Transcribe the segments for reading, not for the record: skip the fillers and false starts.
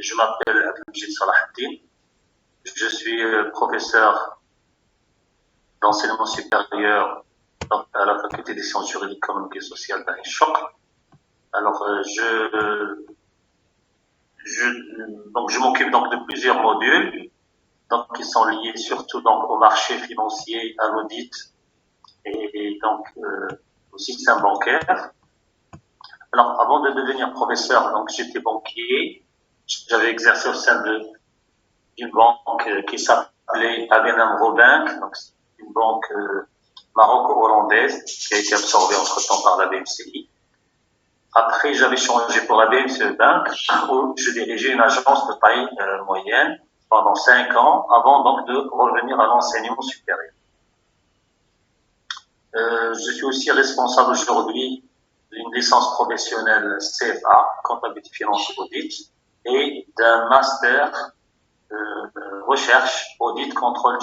je m'appelle Abdelmajid Salahuddin. Je suis professeur d'enseignement supérieur à la faculté des sciences juridiques, économiques et sociales d'Ain Choc. Alors, je m'occupe donc de plusieurs modules, donc qui sont liés surtout donc au marché financier, à l'audit et donc au système bancaire. Alors, avant de devenir professeur, donc j'étais banquier. J'avais exercé au sein d'une banque qui s'appelait ABN AMRO Bank, donc c'est une banque maroco-hollandaise qui a été absorbée entre-temps par la BMCI. Après, j'avais changé pour la BMCE Bank, où je dirigeais une agence de taille moyenne pendant 5 ans, avant donc de revenir à l'enseignement supérieur. Je suis aussi responsable aujourd'hui d'une licence professionnelle CFA, comptabilité finance audit, et d'un master recherche, audit, contrôle,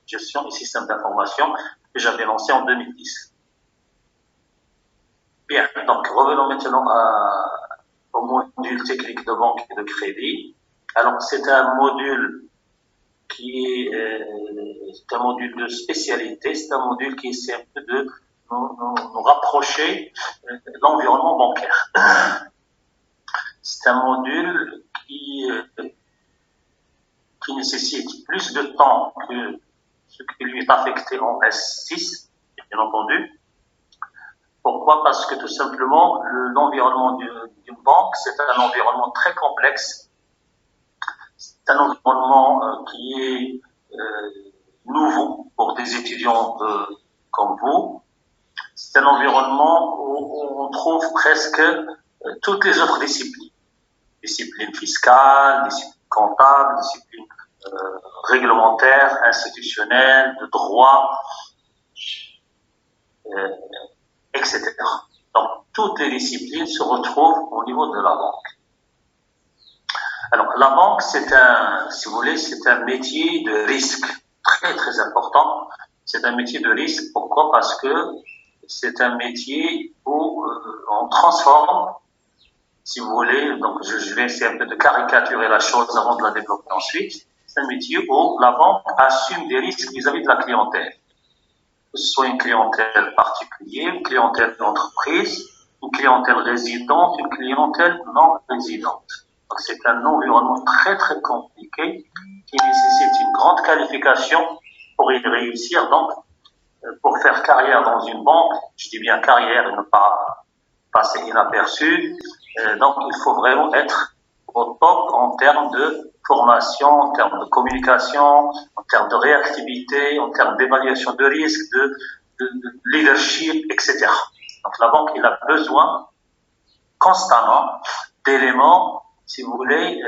gestion et système d'information que j'avais lancé en 2010. Bien, donc revenons maintenant au module technique de banque et de crédit. Alors, c'est un module qui est un module de spécialité, c'est un module qui essaie un peu de nous rapprocher de l'environnement bancaire. C'est un module qui nécessite plus de temps que ce qui lui est affecté en S6, bien entendu. Pourquoi? Parce que tout simplement, l'environnement d'une banque, c'est un environnement très complexe. C'est un environnement qui est nouveau pour des étudiants comme vous. C'est un environnement où on trouve presque toutes les autres disciplines. Discipline fiscale, discipline comptable, discipline réglementaire, institutionnelle, de droit, etc. Donc, toutes les disciplines se retrouvent au niveau de la banque. Alors, la banque, si vous voulez, c'est un métier de risque très, très important. C'est un métier de risque. Pourquoi? Parce que c'est un métier où on transforme, si vous voulez, donc je vais essayer un peu de caricaturer la chose avant de la développer ensuite. C'est un métier où la banque assume des risques vis-à-vis de la clientèle. Que ce soit une clientèle particulière, une clientèle d'entreprise, une clientèle résidente, une clientèle non résidente. Donc c'est un environnement très très compliqué qui nécessite une grande qualification pour y réussir. Donc, pour faire carrière dans une banque, je dis bien carrière et ne pas passer inaperçu, donc il faut vraiment être au top en termes de formation, en termes de communication, en termes de réactivité, en termes d'évaluation de risque, de leadership, etc. Donc la banque, elle a besoin constamment d'éléments, si vous voulez,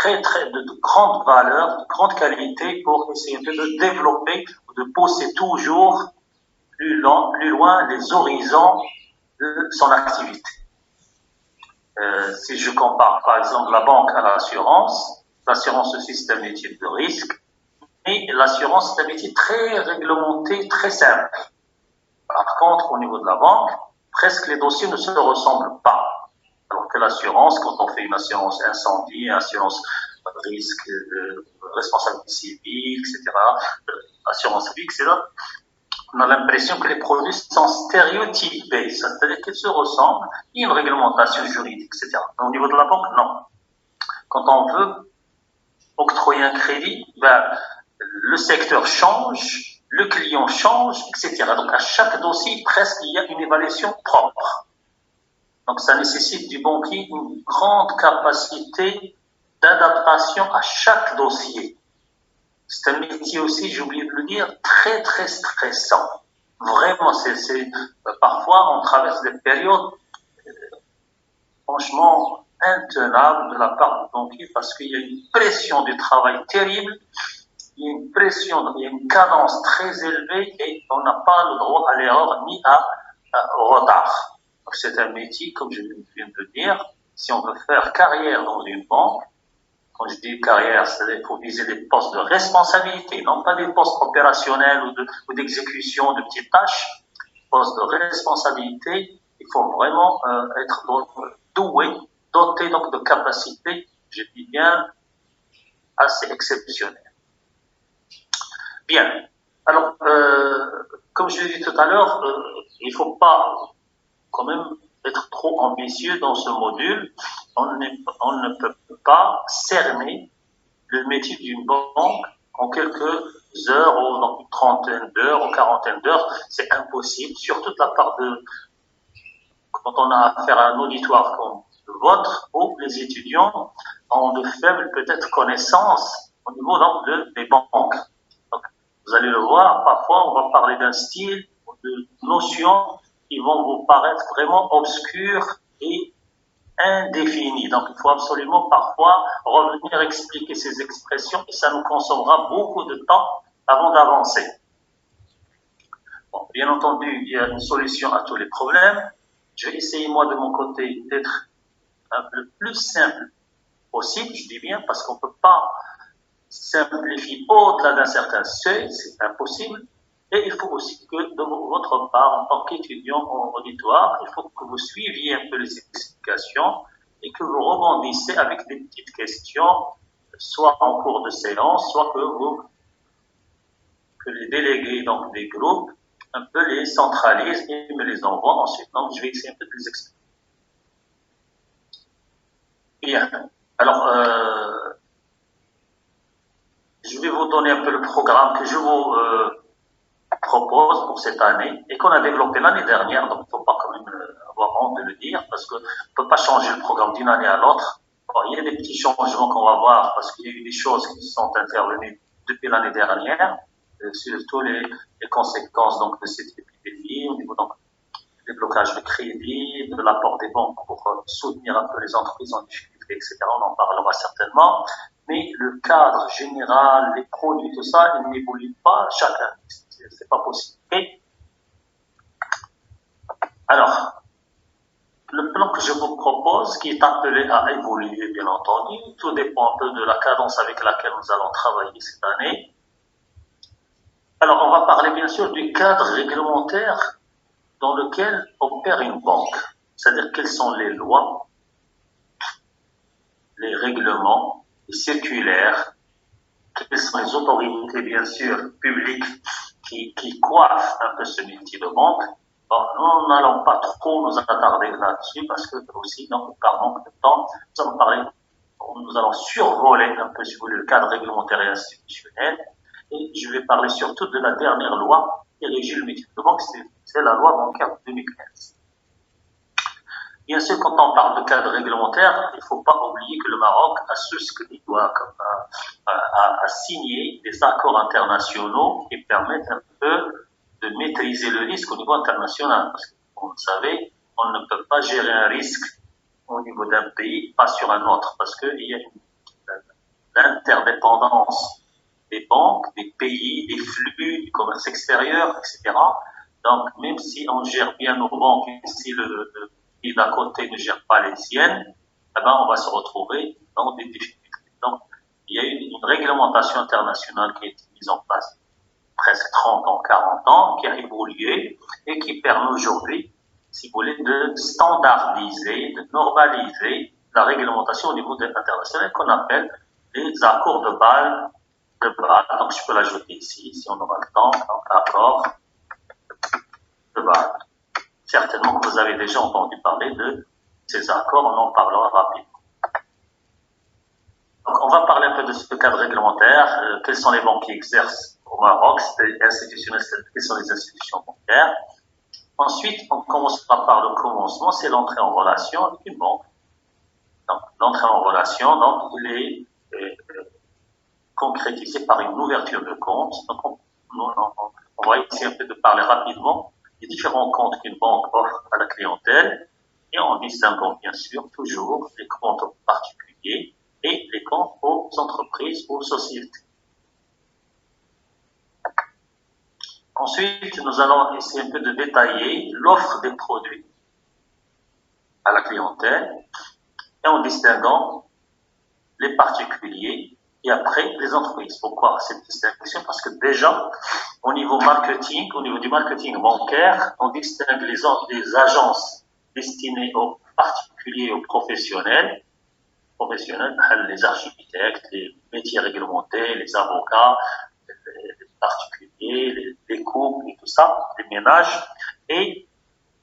de grande valeur, de grande qualité pour essayer de développer, de pousser toujours plus loin les horizons de son activité. Si je compare par exemple la banque à l'assurance aussi c'est un métier de risque, mais l'assurance c'est un métier très réglementé, très simple. Par contre, au niveau de la banque, presque les dossiers ne se ressemblent pas. Alors que l'assurance, quand on fait une assurance incendie, assurance risque, responsabilité civile, etc., assurance vie, etc., on a l'impression que les produits sont stéréotypés, c'est-à-dire qu'ils se ressemblent, il y a une réglementation juridique, etc. Au niveau de la banque, non. Quand on veut octroyer un crédit, le secteur change, le client change, etc. Donc à chaque dossier, presque, il y a une évaluation propre. Donc ça nécessite du banquier une grande capacité d'adaptation à chaque dossier. C'est un métier aussi, j'ai oublié de le dire, très très stressant. Vraiment, parfois on traverse des périodes franchement intenables de la part du banquier parce qu'il y a une pression du travail terrible, il y a une pression, il y a une cadence très élevée et on n'a pas le droit à l'erreur ni au retard. Donc c'est un métier, comme je viens de le dire, si on veut faire carrière dans une banque, quand je dis carrière, c'est-à-dire qu'il faut viser des postes de responsabilité, non pas des postes opérationnels ou d'exécution de petites tâches. Postes de responsabilité, il faut vraiment être doué doté donc de capacités, je dis bien, assez exceptionnelles. Bien. Alors, comme je l'ai dit tout à l'heure, il ne faut pas quand même être trop ambitieux dans ce module. On ne peut pas cerner le métier d'une banque en quelques heures, ou dans une trentaine d'heures, ou quarantaine d'heures. C'est impossible, surtout de la part de, quand on a affaire à un auditoire comme le vôtre, où les étudiants ont de faibles peut-être connaissances au niveau donc, des banques. Donc, vous allez le voir, parfois on va parler d'un style, de notions qui vont vous paraître vraiment obscures et indéfinies. Donc il faut absolument parfois revenir expliquer ces expressions et ça nous consommera beaucoup de temps avant d'avancer. Bon, bien entendu, il y a une solution à tous les problèmes. Je vais essayer moi de mon côté d'être le plus simple possible, je dis bien, parce qu'on ne peut pas simplifier au-delà d'un certain seuil, c'est impossible. Et il faut aussi que de votre part, en tant qu'étudiant en auditoire, il faut que vous suiviez un peu les explications et que vous rebondissez avec des petites questions, soit en cours de séance, soit que les délégués donc, des groupes un peu les centralisent et me les envoient. Ensuite, donc, je vais essayer un peu de les expliquer. Bien. Alors, je vais vous donner un peu le programme que je vous propose pour cette année et qu'on a développé l'année dernière, donc il ne faut pas quand même avoir honte de le dire parce qu'on ne peut pas changer le programme d'une année à l'autre. Bon, il y a des petits changements qu'on va voir parce qu'il y a eu des choses qui sont intervenues depuis l'année dernière, surtout les conséquences donc, de cette épidémie au niveau donc, des blocages de crédit, de l'apport des banques pour soutenir un peu les entreprises en difficulté, etc. On en parlera certainement. Mais le cadre général, les produits, tout ça, il n'évolue pas chaque année. C'est pas possible. Et alors, le plan que je vous propose, qui est appelé à évoluer, bien entendu, tout dépend un peu de la cadence avec laquelle nous allons travailler cette année. Alors, on va parler bien sûr du cadre réglementaire dans lequel opère une banque. C'est-à-dire quelles sont les lois, les règlements, les circulaires, quelles sont les autorités, bien sûr, publiques qui coiffent un peu ce métier de banque. Bon, nous n'allons pas trop nous attarder là-dessus parce que aussi, donc, par manque de temps, nous allons survoler un peu, si vous voulez, le cadre réglementaire et institutionnel. Et je vais parler surtout de la dernière loi qui régit le métier de banque, c'est la loi bancaire de 2015. Bien sûr, quand on parle de cadre réglementaire, il ne faut pas oublier que le Maroc a souscrit, a signé des accords internationaux qui permettent un peu de maîtriser le risque au niveau international. Parce que, comme vous le savez, on ne peut pas gérer un risque au niveau d'un pays, pas sur un autre, parce qu'il y a l'interdépendance des banques, des pays, des flux, du commerce extérieur, etc. Donc, même si on gère bien nos banques, si le pays d'à côté ne gère pas les siennes, eh ben, on va se retrouver dans des difficultés. Donc, il y a une réglementation internationale qui a été mise en place presque 30 ans, 40 ans, qui a évolué et qui permet aujourd'hui, si vous voulez, de standardiser, de normaliser la réglementation au niveau international qu'on appelle les accords de Bâle. Donc, je peux l'ajouter ici, si on aura le temps. Donc, accord de Bâle. Certainement que vous avez déjà entendu parler de ces accords, on en parlera rapidement. Donc, on va parler un peu de ce cadre réglementaire, quelles sont les banques qui exercent au Maroc, institutionnel, quelles sont les institutions bancaires. Ensuite, on commencera par le commencement, c'est l'entrée en relation avec une banque. Donc, l'entrée en relation, donc, il est concrétisé par une ouverture de compte. Donc, on va essayer un peu de parler rapidement des différents comptes qu'une banque offre à la clientèle et en distinguant bien sûr toujours les comptes aux particuliers et les comptes aux entreprises ou aux sociétés. Ensuite, nous allons essayer un peu de détailler l'offre des produits à la clientèle et en distinguant les particuliers et après les entreprises. Pourquoi cette distinction? Parce que déjà, au niveau marketing, au niveau du marketing bancaire, on distingue les agences destinées aux particuliers ou professionnels, les architectes, les métiers réglementés, les avocats, les particuliers, les couples et tout ça, les ménages, et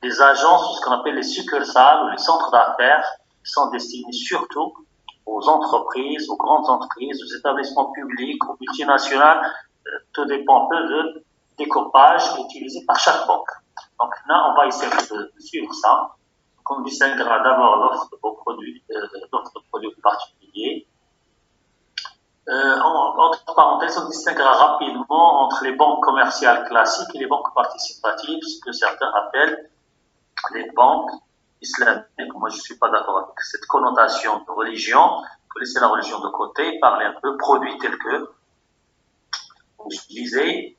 les agences, ce qu'on appelle les succursales ou les centres d'affaires, qui sont destinés surtout aux entreprises, aux grandes entreprises, aux établissements publics, aux multinationales. Tout dépend un peu de découpage utilisé par chaque banque. Donc là, on va essayer de suivre ça. Donc, on distinguera d'abord l'offre de produits particuliers. Entre parenthèses, on distinguera rapidement entre les banques commerciales classiques et les banques participatives, ce que certains appellent les banques islamiques. Moi, je ne suis pas d'accord avec cette connotation de religion. Il faut laisser la religion de côté, parler un peu produits tels que, comme je disais,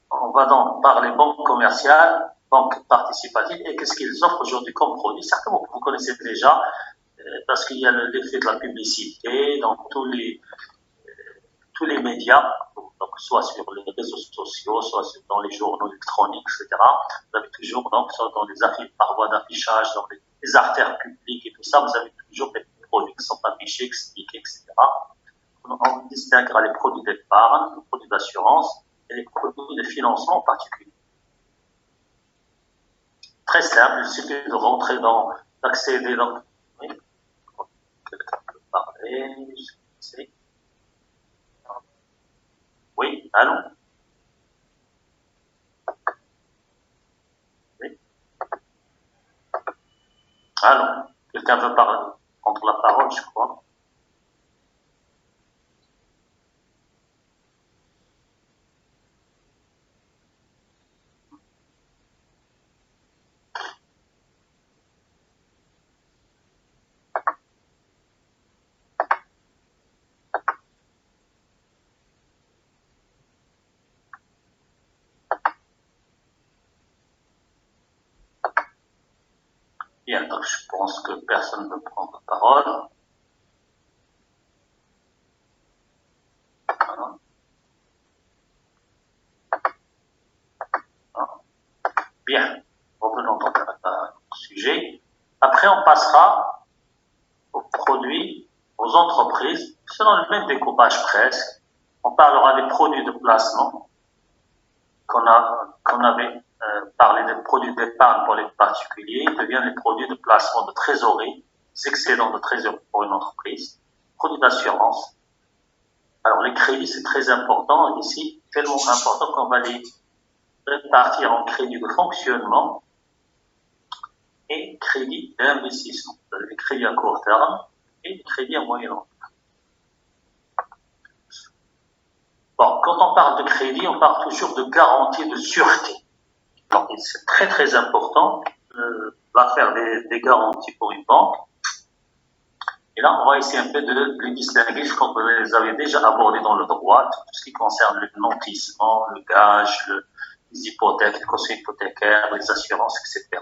on va donc parler banques commerciales, banques participatives, et qu'est-ce qu'ils offrent aujourd'hui comme produits. Certainement, vous connaissez déjà, parce qu'il y a l'effet de la publicité dans tous les médias, donc soit sur les réseaux sociaux, soit dans les journaux électroniques, etc. Vous avez toujours, donc, soit dans les affiches, par voie d'affichage, dans les artères publiques et tout ça, vous avez toujours des produits qui sont affichés, expliqués, etc. On distinguera les produits d'épargne, les produits d'assurance et les produits de financement en particulier. Très simple, il suffit de rentrer d'accéder dans... Oui, quelqu'un peut parler, je sais. Oui, allô? Oui. Allô? Quelqu'un veut parler, prendre la parole, je crois. Bien, donc je pense que personne ne veut prendre la parole. Voilà. Bien, revenons donc au sujet. Après, on passera aux produits, aux entreprises, selon le même découpage presque. On parlera des produits de placement, qu'on avait parlé des produits d'épargne pour les particuliers, deviennent les produits de placement de trésorerie, des excédents de trésorerie pour une entreprise, produits d'assurance. Alors les crédits, c'est très important ici, tellement important qu'on va les répartir en crédits de fonctionnement et crédits d'investissement. Les crédits à court terme et les crédits à moyen terme. Bon, quand on parle de crédit, on parle toujours de garantie de sûreté. Donc, c'est très très important d'affaire des garanties pour une banque. Et là, on va essayer un peu de les distinguer, je crois que vous les avez déjà abordés dans le droit, tout ce qui concerne le nantissement, le gage, les hypothèques, les conseils hypothécaires, les assurances, etc.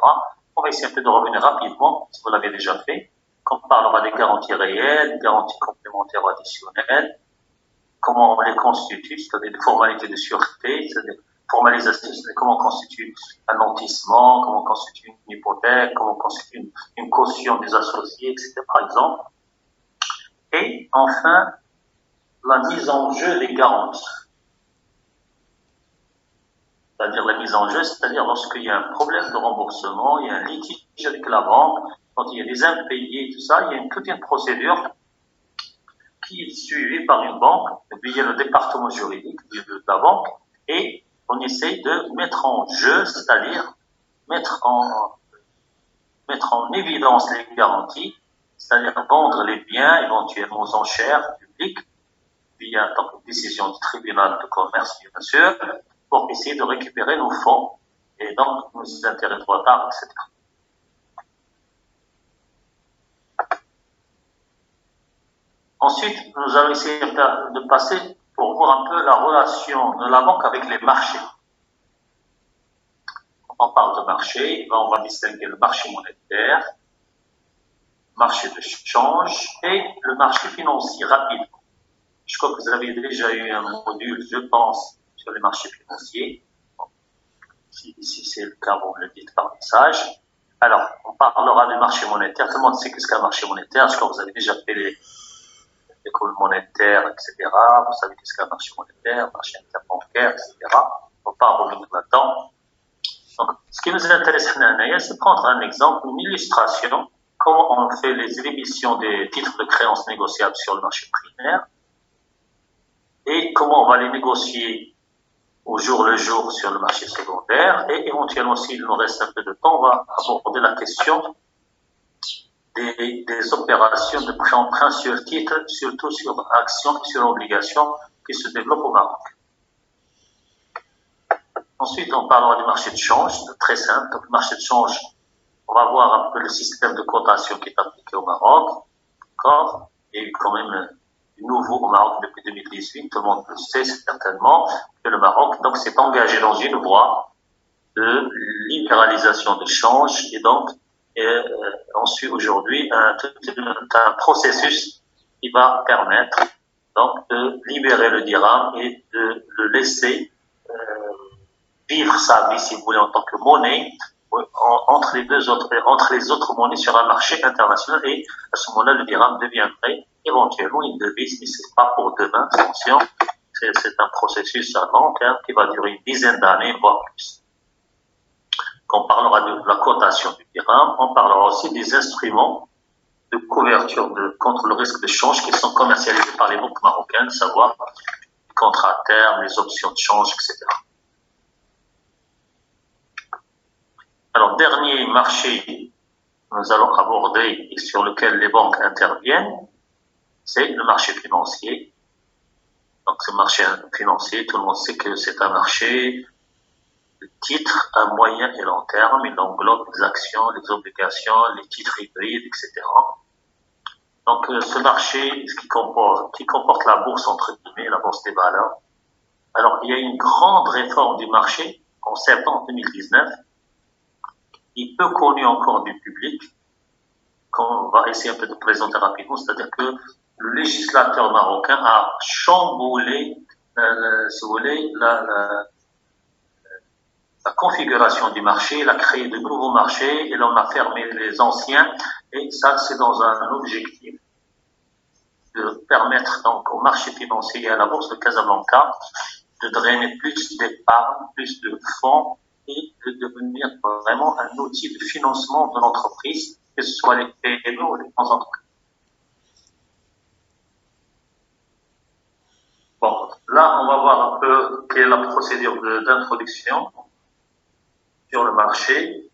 On va essayer un peu de revenir rapidement, si vous l'avez déjà fait. Quand on parlera des garanties réelles, des garanties complémentaires ou additionnelles, comment on les constitue, c'est-à-dire des formalités de sûreté, c'est-à-dire formalisation, c'est-à-dire comment on constitue un nantissement, comment on constitue une hypothèque, comment on constitue une caution des associés, etc. par exemple. Et enfin, la mise en jeu des garanties. C'est-à-dire la mise en jeu, c'est-à-dire lorsqu'il y a un problème de remboursement, il y a un litige avec la banque, quand il y a des impayés, tout ça, il y a toute une procédure qui est suivie par une banque, il y a le département juridique de la banque, et on essaye de mettre en jeu, c'est-à-dire mettre en évidence les garanties, c'est-à-dire vendre les biens éventuellement aux enchères publiques, via une décision du tribunal de commerce, bien sûr, pour essayer de récupérer nos fonds et donc nos intérêts de retard, etc. Ensuite, nous allons essayer de passer pour voir un peu la relation de la banque avec les marchés. Quand on parle de marché, on va distinguer le marché monétaire, le marché de change et le marché financier rapidement. Je crois que vous avez déjà eu un module, je pense, sur les marchés financiers. Si c'est le cas, vous me le dites par message. Alors, on parlera du marché monétaire. Tout le monde sait qu'est-ce qu'un marché monétaire. Je crois que vous avez déjà fait l'école monétaire, etc. Vous savez qu'est-ce qu'un marché monétaire, marché interbancaire, etc. On va pas revenir là-dedans. Donc, ce qui nous intéresse, c'est prendre un exemple, une illustration, comment on fait les émissions des titres de créances négociables sur le marché primaire et comment on va les négocier au jour le jour sur le marché secondaire et éventuellement, s'il nous reste un peu de temps, on va aborder la question des opérations de prêt-emprunt sur titre, surtout sur actions et sur obligations qui se développent au Maroc. Ensuite, on parlera du marché de change, très simple. Donc, le marché de change, on va voir un peu le système de cotation qui est appliqué au Maroc. D'accord. Il y a eu quand même du nouveau au Maroc depuis 2018. Tout le monde le sait certainement que le Maroc donc s'est engagé dans une voie de libéralisation des changes et donc on suit aujourd'hui un processus qui va permettre donc de libérer le dirham et de le laisser vivre sa vie, si vous voulez, en tant que monnaie entre les autres monnaies sur un marché international et à ce moment-là, le dirham deviendrait éventuellement une devise, mais c'est pas pour demain, attention, c'est un processus à long terme qui va durer une dizaine d'années, voire plus. Quand on parlera de la cotation du dirham, on parlera aussi des instruments de couverture contre le risque de change qui sont commercialisés par les banques marocaines, à savoir les contrats à terme, les options de change, etc. Alors, dernier marché que nous allons aborder et sur lequel les banques interviennent, c'est le marché financier. Donc, ce marché financier, tout le monde sait que c'est un marché de titres à moyen et long terme. Il englobe les actions, les obligations, les titres hybrides, etc. Donc, ce marché qui comporte la bourse, entre guillemets, la bourse des valeurs. Alors, il y a une grande réforme du marché en septembre 2019, qui est peu connue encore du public, qu'on va essayer un peu de présenter rapidement, c'est-à-dire que le législateur marocain a chamboulé, si vous voulez, la configuration du marché, il a créé de nouveaux marchés et l'on a fermé les anciens, et ça c'est dans un objectif de permettre donc au marché financier et à la bourse de Casablanca de drainer plus d'épargne, plus de fonds et de devenir vraiment un outil de financement de l'entreprise, que ce soit les PME ou les grandes entreprises. Bon, là, on va voir un peu quelle est la procédure d'introduction sur le marché,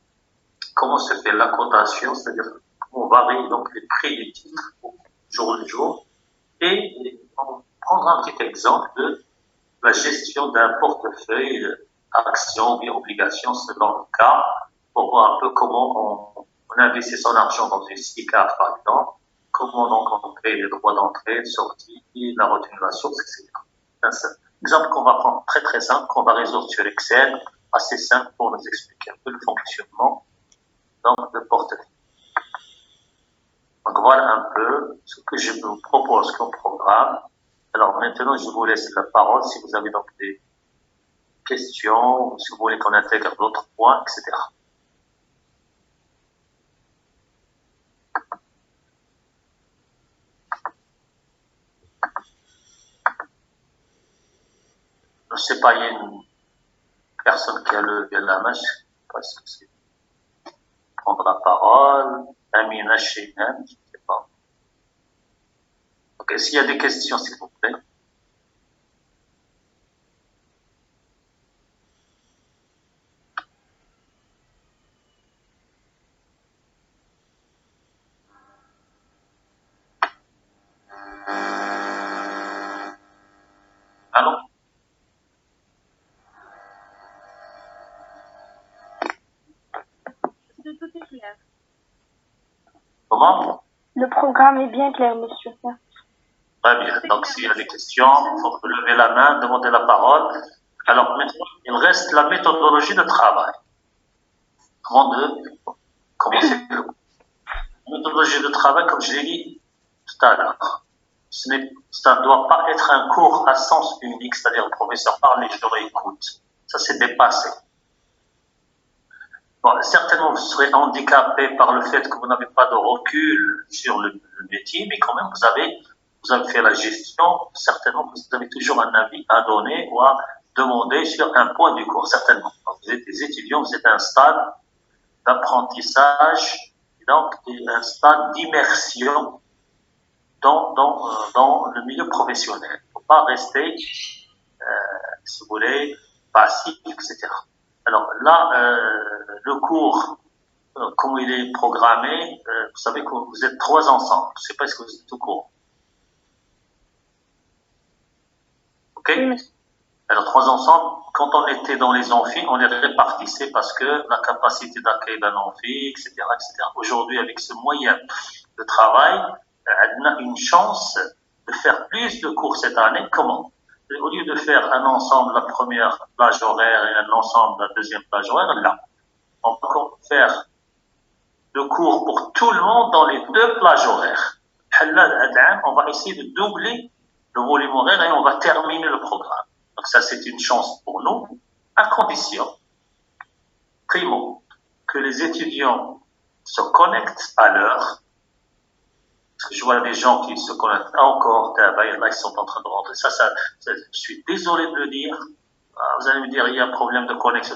comment se fait la cotation, c'est-à-dire comment on varie donc les prix des titres au jour le jour, et on prendra un petit exemple de la gestion d'un portefeuille actions et obligations selon le cas, pour voir un peu comment on investit son argent dans une SICAV par exemple, comment donc on crée les droits d'entrée, de sortie, la retenue de la source, etc. C'est un exemple qu'on va prendre très très simple, qu'on va résoudre sur Excel, assez simple pour nous expliquer un peu le fonctionnement donc, de portefeuille. Donc voilà un peu ce que je vous propose comme programme. Alors maintenant, je vous laisse la parole si vous avez donc des questions, ou si vous voulez qu'on intègre d'autres points, etc. Je ne sais pas, il y a une personne qui a levé la main, je ne sais pas ce que c'est. Prendre la parole, Amina Cheynan, je ne sais pas. Ok, s'il y a des questions, s'il vous plaît. Allô? Tout est clair. Comment? Le programme est bien clair, monsieur. Très bien. Donc, s'il y a des questions, il faut lever la main, demander la parole. Alors, maintenant, il reste la méthodologie de travail. Avant de commencer le cours. La méthodologie de travail, comme je l'ai dit tout à l'heure, ça ne doit pas être un cours à sens unique, c'est-à-dire le professeur parle et je le réécoute. Ça, c'est dépassé. Bon, certainement, vous serez handicapé par le fait que vous n'avez pas de recul sur le métier, mais quand même, vous avez fait la gestion. Certainement, vous avez toujours un avis à donner ou à demander sur un point du cours, certainement. Vous êtes des étudiants, vous êtes à un stade d'apprentissage, donc un stade d'immersion dans le milieu professionnel. Il ne faut pas rester, si vous voulez, passif, etc. Alors là, le cours, comme il est programmé, vous savez que vous êtes 3 ensemble. Je ne sais pas si vous êtes au courant. OK? Oui. Alors 3 ensemble, quand on était dans les amphis, on les répartissait parce que la capacité d'accueil d'un amphi, etc., etc. Aujourd'hui, avec ce moyen de travail, on a une chance de faire plus de cours cette année. Comment? Au lieu de faire un ensemble la première plage horaire et un ensemble la deuxième plage horaire, là, on peut faire de cours pour tout le monde dans les 2 plages horaires. On va essayer de doubler le volume horaire et on va terminer le programme. Donc ça, c'est une chance pour nous, à condition, primo, que les étudiants se connectent à l'heure. Parce que je vois des gens qui se connectent encore, là, ils sont en train de rentrer. Je suis désolé de le dire. Vous allez me dire, il y a un problème de connexion.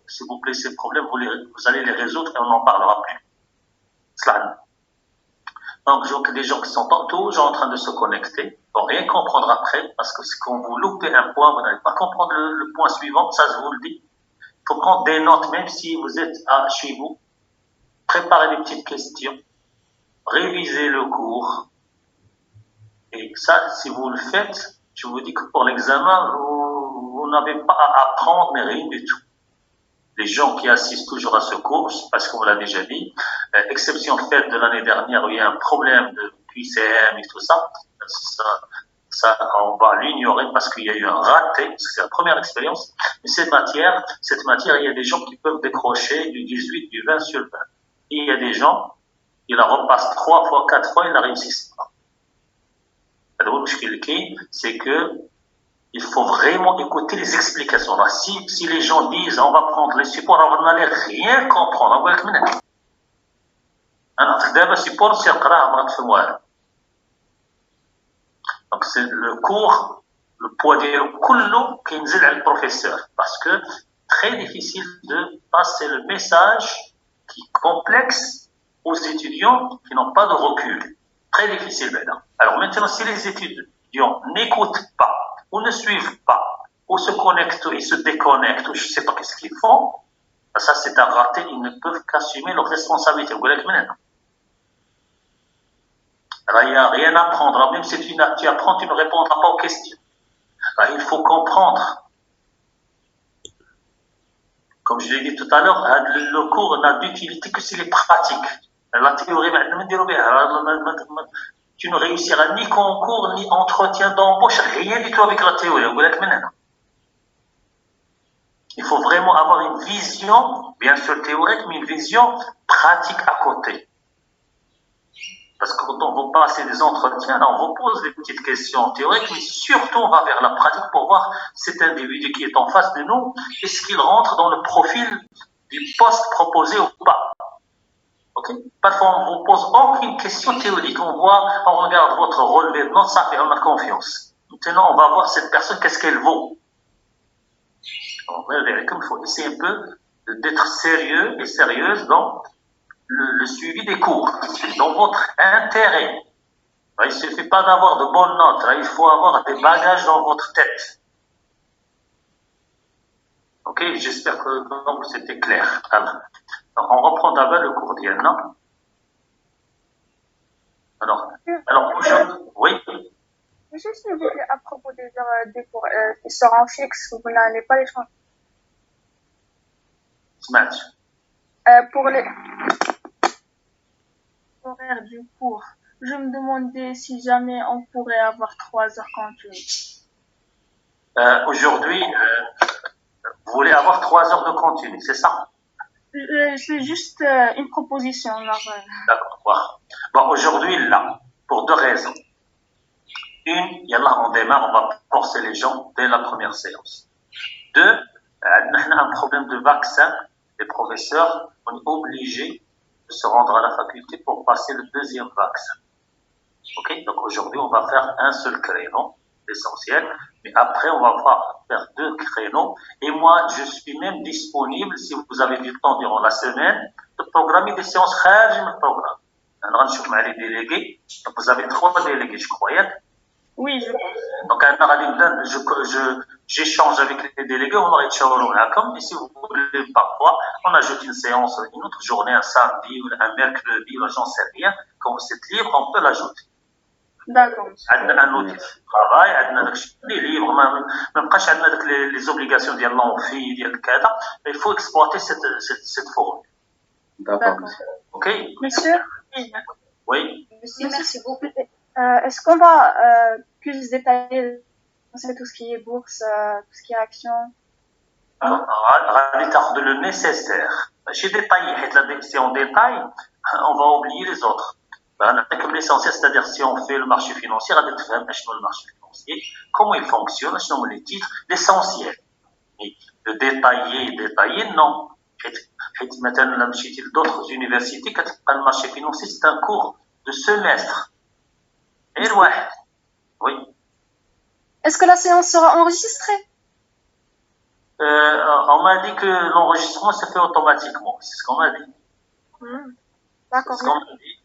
S'il vous plaît, ces problèmes, vous allez les résoudre et on n'en parlera plus. Donc, je vois que des gens qui sont toujours en train de se connecter ne vont rien comprendre après, parce que quand vous loupez un point, vous n'allez pas comprendre le point suivant, ça je vous le dis. Il faut prendre des notes, même si vous êtes chez vous. Préparez des petites questions, révisez le cours. Et ça, si vous le faites, je vous dis que pour l'examen, vous n'avez pas à apprendre, mais rien du tout. Les gens qui assistent toujours à ce cours, parce qu'on l'a déjà dit, exception faite de l'année dernière où il y a un problème de QCM et tout ça, on va l'ignorer parce qu'il y a eu un raté, parce que c'est la première expérience. Mais cette matière, il y a des gens qui peuvent décrocher du 18, du 20 sur le 20. Et il y a des gens qui la repassent 3 fois, 4 fois, ils la réussissent pas. Alors, c'est que il faut vraiment écouter les explications. Alors, si les gens disent on va prendre les supports, on n'allait rien comprendre. Donc c'est le cours, le poids de kullu qui nous aide le professeur. Parce que très difficile de passer le message qui est complexe aux étudiants qui n'ont pas de recul. Très difficile maintenant. Alors maintenant, si les étudiants n'écoutent pas, ou ne suivent pas, ou se connectent et se déconnectent, ou je ne sais pas qu'est-ce qu'ils font, ça c'est un raté, ils ne peuvent qu'assumer leurs responsabilités. Vous voyez maintenant. Alors, il n'y a rien à apprendre. Alors, même si tu apprends, tu ne répondras pas aux questions. Alors, il faut comprendre. Comme je l'ai dit tout à l'heure, le cours n'a d'utilité que s'il est pratique. La théorie, tu ne réussiras ni concours, ni entretien d'embauche, rien du tout avec la théorie. Il faut vraiment avoir une vision, bien sûr théorique, mais une vision pratique à côté. Parce que quand on va passer des entretiens, là, on repose des petites questions théoriques, mais surtout on va vers la pratique pour voir cet individu qui est en face de nous, est-ce qu'il rentre dans le profil du poste proposé ou pas. Okay? Parfois on ne vous pose aucune question théorique, on regarde votre relevé de notes, ça fait on a confiance. Maintenant on va voir cette personne, qu'est-ce qu'elle vaut. Il faut essayer un peu d'être sérieux et sérieuse dans le suivi des cours, dans votre intérêt. Il ne suffit pas d'avoir de bonnes notes, il faut avoir des bagages dans votre tête. Ok, j'espère que c'était clair. Alors, on reprend d'abord le cours d'Yann. Alors aujourd'hui, oui. Juste s'il vous plaît, à propos des heures des cours, ils seront fixes, vous n'allez pas les changer. Match. Pour les horaires du cours, je me demandais si jamais on pourrait avoir 3 heures continues. Aujourd'hui, vous voulez avoir 3 heures de continu, c'est ça? C'est juste une proposition. D'accord. Bon, aujourd'hui, là, pour 2 raisons. Une, on démarre, on va forcer les gens dès la première séance. 2, on a un problème de vaccin les professeurs, on est obligé de se rendre à la faculté pour passer le deuxième vaccin. Ok, donc aujourd'hui, on va faire un seul créneau, l'essentiel, mais après, on va faire 2 créneaux. Et moi, je suis même disponible, si vous avez du temps durant la semaine, de programmer des séances خارج من programme. On va نشوف مع les délégués. Donc, vous avez 3 délégués, je crois. Oui, je pense. Donc, j'échange avec les délégués, on va être comme, et si vous voulez, parfois, on ajoute une séance, une autre journée, un samedi, ou un mercredi, ou j'en sais rien. Quand vous êtes libre, on peut l'ajouter. D'accord. عندنا un outil de travail, عندنا داكشي اللي ليبر ما بقاش عندنا داك les obligations ديال l'envie ديال كذا. Il faut exploiter cette formule. D'accord. OK? Monsieur? Oui. Monsieur, merci beaucoup. Est-ce qu'on va plus détailler tout ce qui est bourse, tout ce qui est action? غادي تاخذ le nécessaire. ماشي détaillé, حيت la si on détaille, on va oublier les autres. Comme l'essentiel, c'est-à-dire si on fait le marché financier, غادي تفهم اشنو le marché financier, comment il fonctionne, اشنو هما les titres, l'essentiel. Mais le détailler, non. حيت مثلا لما مشيتي لدوطخ universités كتلقى le marché financier, c'est un cours de semestre. غير واحد. Oui. Est-ce que la séance sera enregistrée? On m'a dit que l'enregistrement se fait automatiquement. C'est ce qu'on m'a dit. D'accord. C'est ce qu'on m'a dit.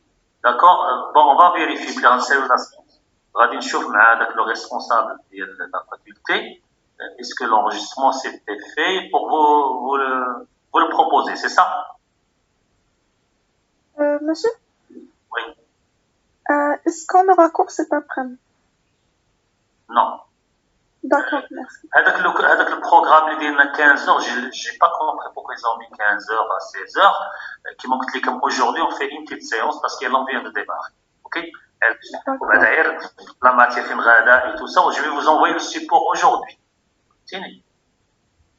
D'accord. Bon, on va vérifier. غادي نشوف مع داك le responsable ديال la faculté. Est-ce que l'enregistrement s'est fait pour vous le proposer, c'est ça? Monsieur? Oui. Est-ce qu'on aura cours cet après-midi? Non. D'accord, merci. هذاك le programme اللي ديالنا 15 heures, j'ai pas compris pourquoi ils ont mis 15 heures à 16 heures. Qui manque les comme aujourd'hui on fait une petite séance parce qu'elle vient de démarrer. OK? La matière fin غدا et tout ça, je vais vous envoyer le support aujourd'hui.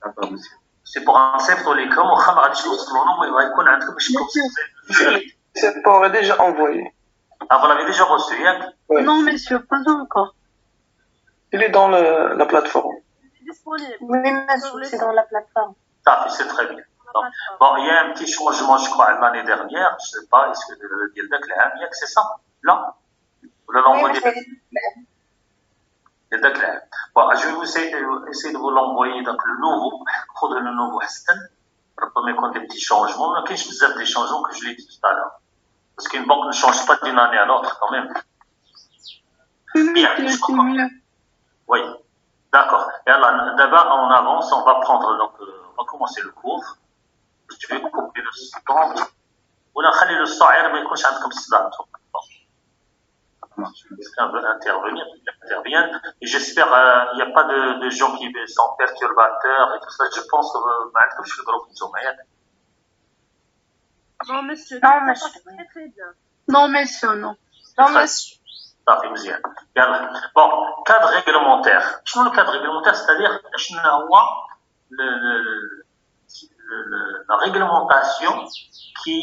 D'accord, monsieur. C'est pour un septembre les comme واخا ما غاديش نوصلوا لهم ويبغى يكون عندكم باش Le support est déjà envoyé. Ah, vous l'avez déjà reçu, hein? Oui. Non, monsieur, pas encore. Il est dans la plateforme. Disponible. Oui, monsieur, c'est dans la plateforme. Ça, c'est très bien. Donc, bon, il y a un petit changement, je crois, l'année dernière. Je ne sais pas, est-ce que c'est ça? Là? Vous l'avez envoyé? Bon, je vais essayer de vous l'envoyer. Donc, le nouveau, ربما يكون des petits changements. ما كاينش بزاف des changements que je l'ai dit tout à l'heure. Parce qu'une banque ne change pas d'une année à l'autre, quand même. Bien, je comprends. Oui, d'accord. Et alors, d'abord, on avance, on va prendre, donc, on va commencer le cours. Je vais couper le son. ولا نخلي le son ما يكونش عندكم الصداع. Quelqu'un veut intervenir, il intervient. Et j'espère qu'il n'y a pas de gens qui sont perturbateurs et tout ça. Je pense que je suis le groupe de Non, monsieur. Non, monsieur. Très, très bien. Non, monsieur, non. Non, monsieur. Ça fait bien. Bon, cadre réglementaire. شنو le cadre réglementaire, c'est-à-dire شنو هو la réglementation qui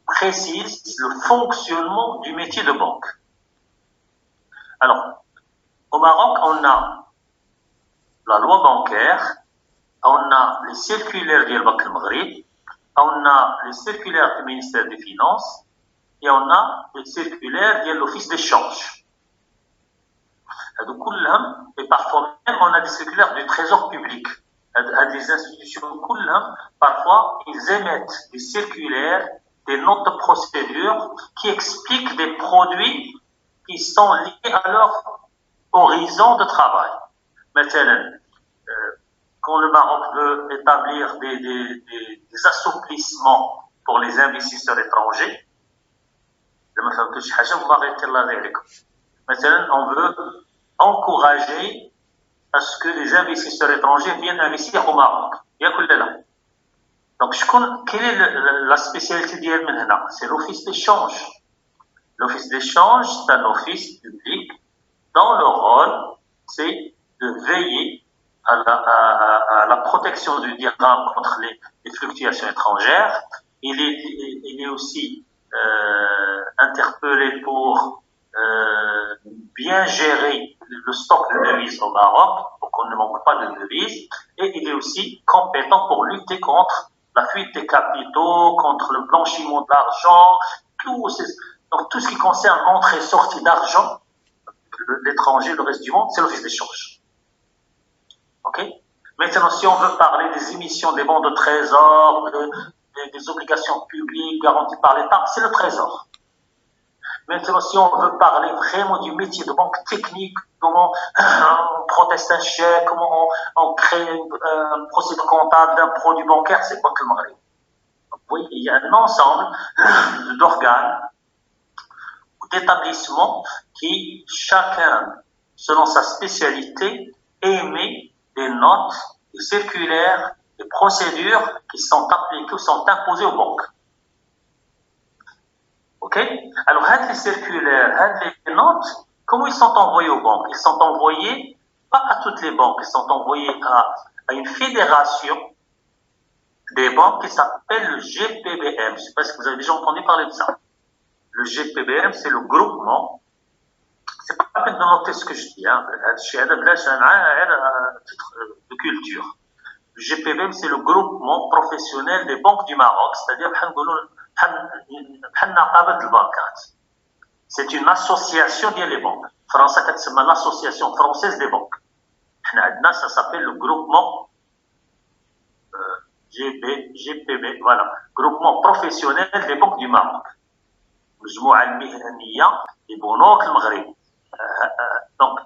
précise le fonctionnement du métier de banque. Alors, au Maroc, on a la loi bancaire, on a les circulaires du Banque Maghreb, on a les circulaires du ministère des Finances et on a les circulaires de l'Office d'échange. Et parfois même, on a des circulaires du Trésor public. Des institutions, parfois, ils émettent des circulaires, des notes de procédure qui expliquent des produits qui sont liés à leur horizon de travail. Maintenant, quand le Maroc veut établir des assouplissements pour les investisseurs étrangers, maintenant, on veut encourager à ce que les investisseurs étrangers viennent investir au Maroc. Donc, quelle est la spécialité d'IL maintenant? C'est l'office d'échange. L'office d'échange, c'est un office public dont le rôle, c'est de veiller à la protection du dirham contre les fluctuations étrangères. Il est aussi interpellé pour bien gérer le stock de devises au Maroc, pour qu'on ne manque pas de devises, et il est aussi compétent pour lutter contre la fuite des capitaux, contre le blanchiment d'argent, donc tout ce qui concerne entrée et sortie d'argent, l'étranger, le reste du monde, c'est l'office d'échange. Ok? Maintenant, si on veut parler des émissions des bons de trésor, des obligations publiques garanties par l'État, c'est le trésor. Maintenant, si on veut parler vraiment du métier de banque technique, comment on proteste un chèque, comment on crée un procédure comptable d'un produit bancaire, c'est Banque Maghreb. Oui, il y a un ensemble d'organes ou d'établissements qui, chacun, selon sa spécialité, émet des notes, des circulaires, des procédures qui sont appliquées ou sont imposées aux banques. Ok? Alors, les circulaires, les notes, comment ils sont envoyés aux banques? Ils sont envoyés pas à toutes les banques, ils sont envoyés à une fédération des banques qui s'appelle le GPBM. Je ne sais pas si vous avez déjà entendu parler de ça. Le GPBM, c'est le groupement. C'est pas la peine de noter ce que je dis, hein. C'est un titre de culture. Le GPBM, c'est le groupement professionnel des banques du Maroc, c'est-à-dire c'est une association des banques. France, c'est l'association française des banques. Ça s'appelle le groupement GPB, voilà, groupement professionnel des banques du Maroc. مجموعة المهنية لبنوك المغرب. Donc,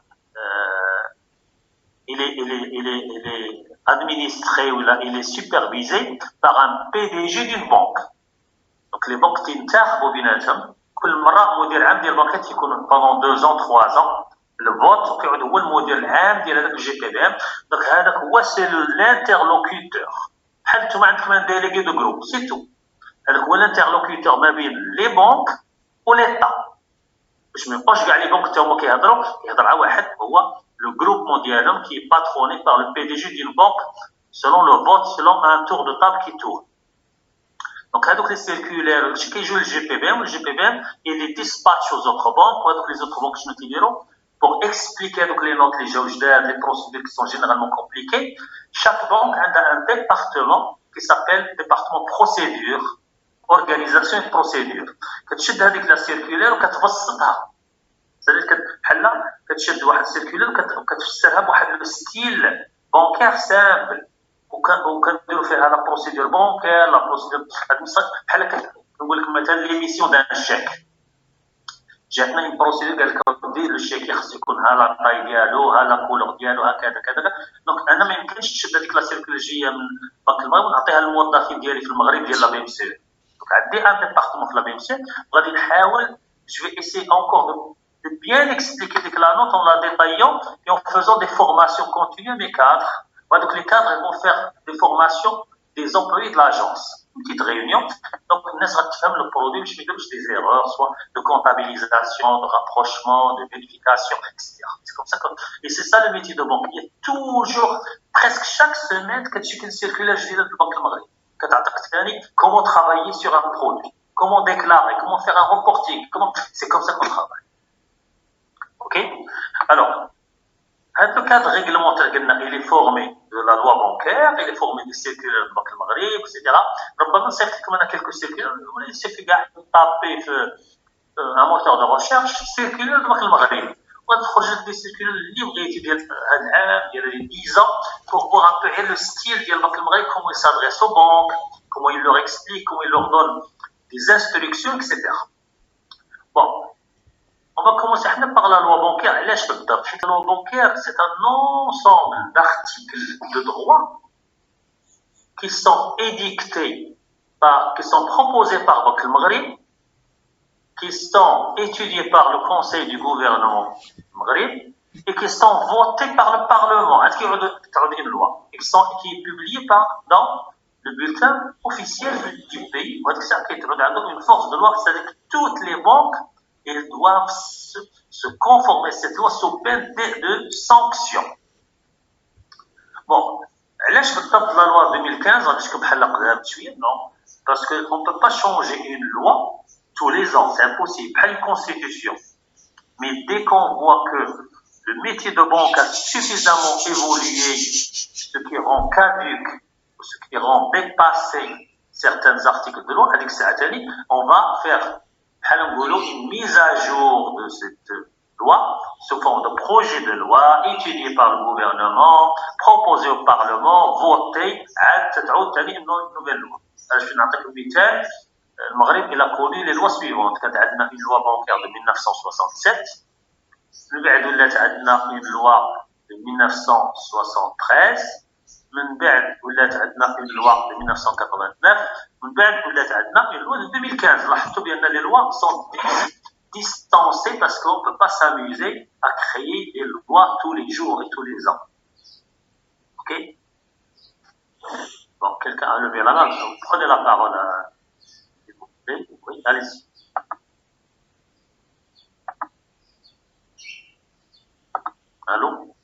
il est administré ou il est supervisé par un PDG d'une banque. Donc, les banques تنتخبوا بيناتهم كل مرة مدير عام ديال البنك يكون pendant 2 ans 3 ans le vote وكيعود هو المدير العام ديال هذاك الجي بي بي ام. دونك هذاك هو سي l'interlocuteur. بحال نتوما عندكم un délégué de groupe, c'est tout. هذاك هو l'interlocuteur ما بين les banques و l'État. باش ما يبقاوش كاع لي بنك حتى هما كيهضروا يهضر على واحد هو le groupement ديالهم qui est patronné par le PDG d'une banque selon le vote, selon un tour de table qui tourne. Donc, هذوك les circulaires qui كيجيو للجي بي بي ام, le GPBM et les dispatchs aux autres banques, وهذوك les autres banques شنو كيديروا pour expliquer هذوك les notes اللي جاو جداد, les procédures qui sont généralement compliquées. Chaque banque a un département qui s'appelle département procédure, organisation et procédure. كتشد هذيك لا سيركولير وكتبسطها. c'est-à-dire بحال كتشد واحد السيركولير وكتفسرها بواحد لو ستيل بانكير سامبل وكنديروا فيها لا بروسيدور بانكير, لا بروسيدور بحال كنقول لك مثلا ليميسيون دان شيك. جاتنا اون بروسيدور قال لك دير لو شيك خص يكون ها لا طاي ديالو, ها لا كولور ديالو, هكذا كذا. دونك انا ما يمكنش تشد هذيك لا سيركولير جايه من بنك المغرب ونعطيها للموظفين ديالي في المغرب ديال لا بي ام سي. دونك عندي ان ديبارتمون في لا بي ام سي غادي نحاول je vais essayer encore de bien expliquer la note en la détaillant et en faisant des formations continues à mes cadres. Donc les cadres vont faire des formations des employés de l'agence. Une petite réunion. Donc, on a le produit, je vais des erreurs, soit de comptabilisation, de rapprochement, de vérification, etc. C'est comme ça que... Et c'est ça le métier de banque. Il y a toujours, presque chaque semaine, quand tu fais une circulaire, je dis de Banque Maghreb. Comment travailler sur un produit, comment déclarer, comment faire un reporting, c'est comme ça qu'on travaille. Ok? Alors, le cadre réglementaire, il est formé de la loi bancaire, il est formé des circulaires de Banque Maghreb, etc. ربما نصيفط لكم quelques circulaires, il suffit de taper un moteur de recherche, circulaire de Banque Maghreb. وتخرج لك des circulaires اللي بغيتي ديال هذا العام, ديال 10 ans, pour voir un peu le style ديال Banque Maghreb, comment il s'adresse aux banques, comment il leur explique, comment il leur donne des instructions, etc. Bon. On va commencer par la loi bancaire. La loi bancaire, c'est un ensemble d'articles de droit qui sont édictés, qui sont proposés par Banque Maghreb, qui sont étudiés par le Conseil du gouvernement Maghreb et qui sont votés par le Parlement. Est-ce qu'il y a une loi qui est publiée dans le bulletin officiel du pays? Une force de loi, c'est-à-dire que toutes les banques ils doivent se conformer à cette loi sous peine de sanctions. Bon, علاش بالضبط la loi 2015 غادي تكون بحال قدام شويه؟ Non, parce que on peut pas changer une loi tous les ans, c'est impossible, بحال une constitution. Mais dès qu'on voit que le métier de banque a suffisamment évolué, ce qui rend caduque ce qui rend dépasser certains articles de loi, on va faire une mise à jour de cette loi sous forme de projet de loi étudié par le gouvernement, proposé au Parlement, voté, une nouvelle loi. Je vais vous donner un exemple. Le Maghreb il a connu les lois suivantes. Il y a une loi bancaire de 1967, il y a une loi de 1973, من بعد ولات عندنا une loi de 1989 من بعد ولات عندنا une loi de 2015 لاحظتوا بان les lois sont distancées parce qu'on ne peut pas s'amuser à créer des lois tous les jours et tous les ans. Ok? Bon, quelqu'un a levé la main, donc prenez la parole, s'il vous plaît. Oui, allez-y. Allô?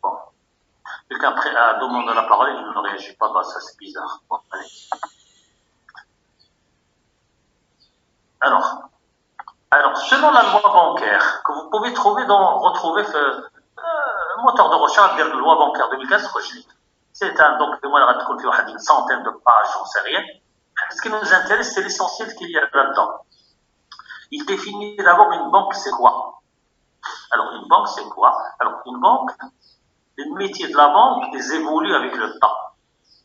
Bon. Quelqu'un a demandé la parole et il ne réagit pas, bah, ça c'est bizarre. Bon, allez. Alors, selon la loi bancaire, que vous pouvez retrouver le moteur de recherche de la loi bancaire 2015, c'est un document qui a une centaine de pages, j'en sais rien. Ce qui nous intéresse, c'est l'essentiel qu'il y a là-dedans. Il définit d'abord une banque, c'est quoi? Alors, une banque, c'est quoi? Alors, une banque, les métiers de la banque, ils évoluent avec le temps.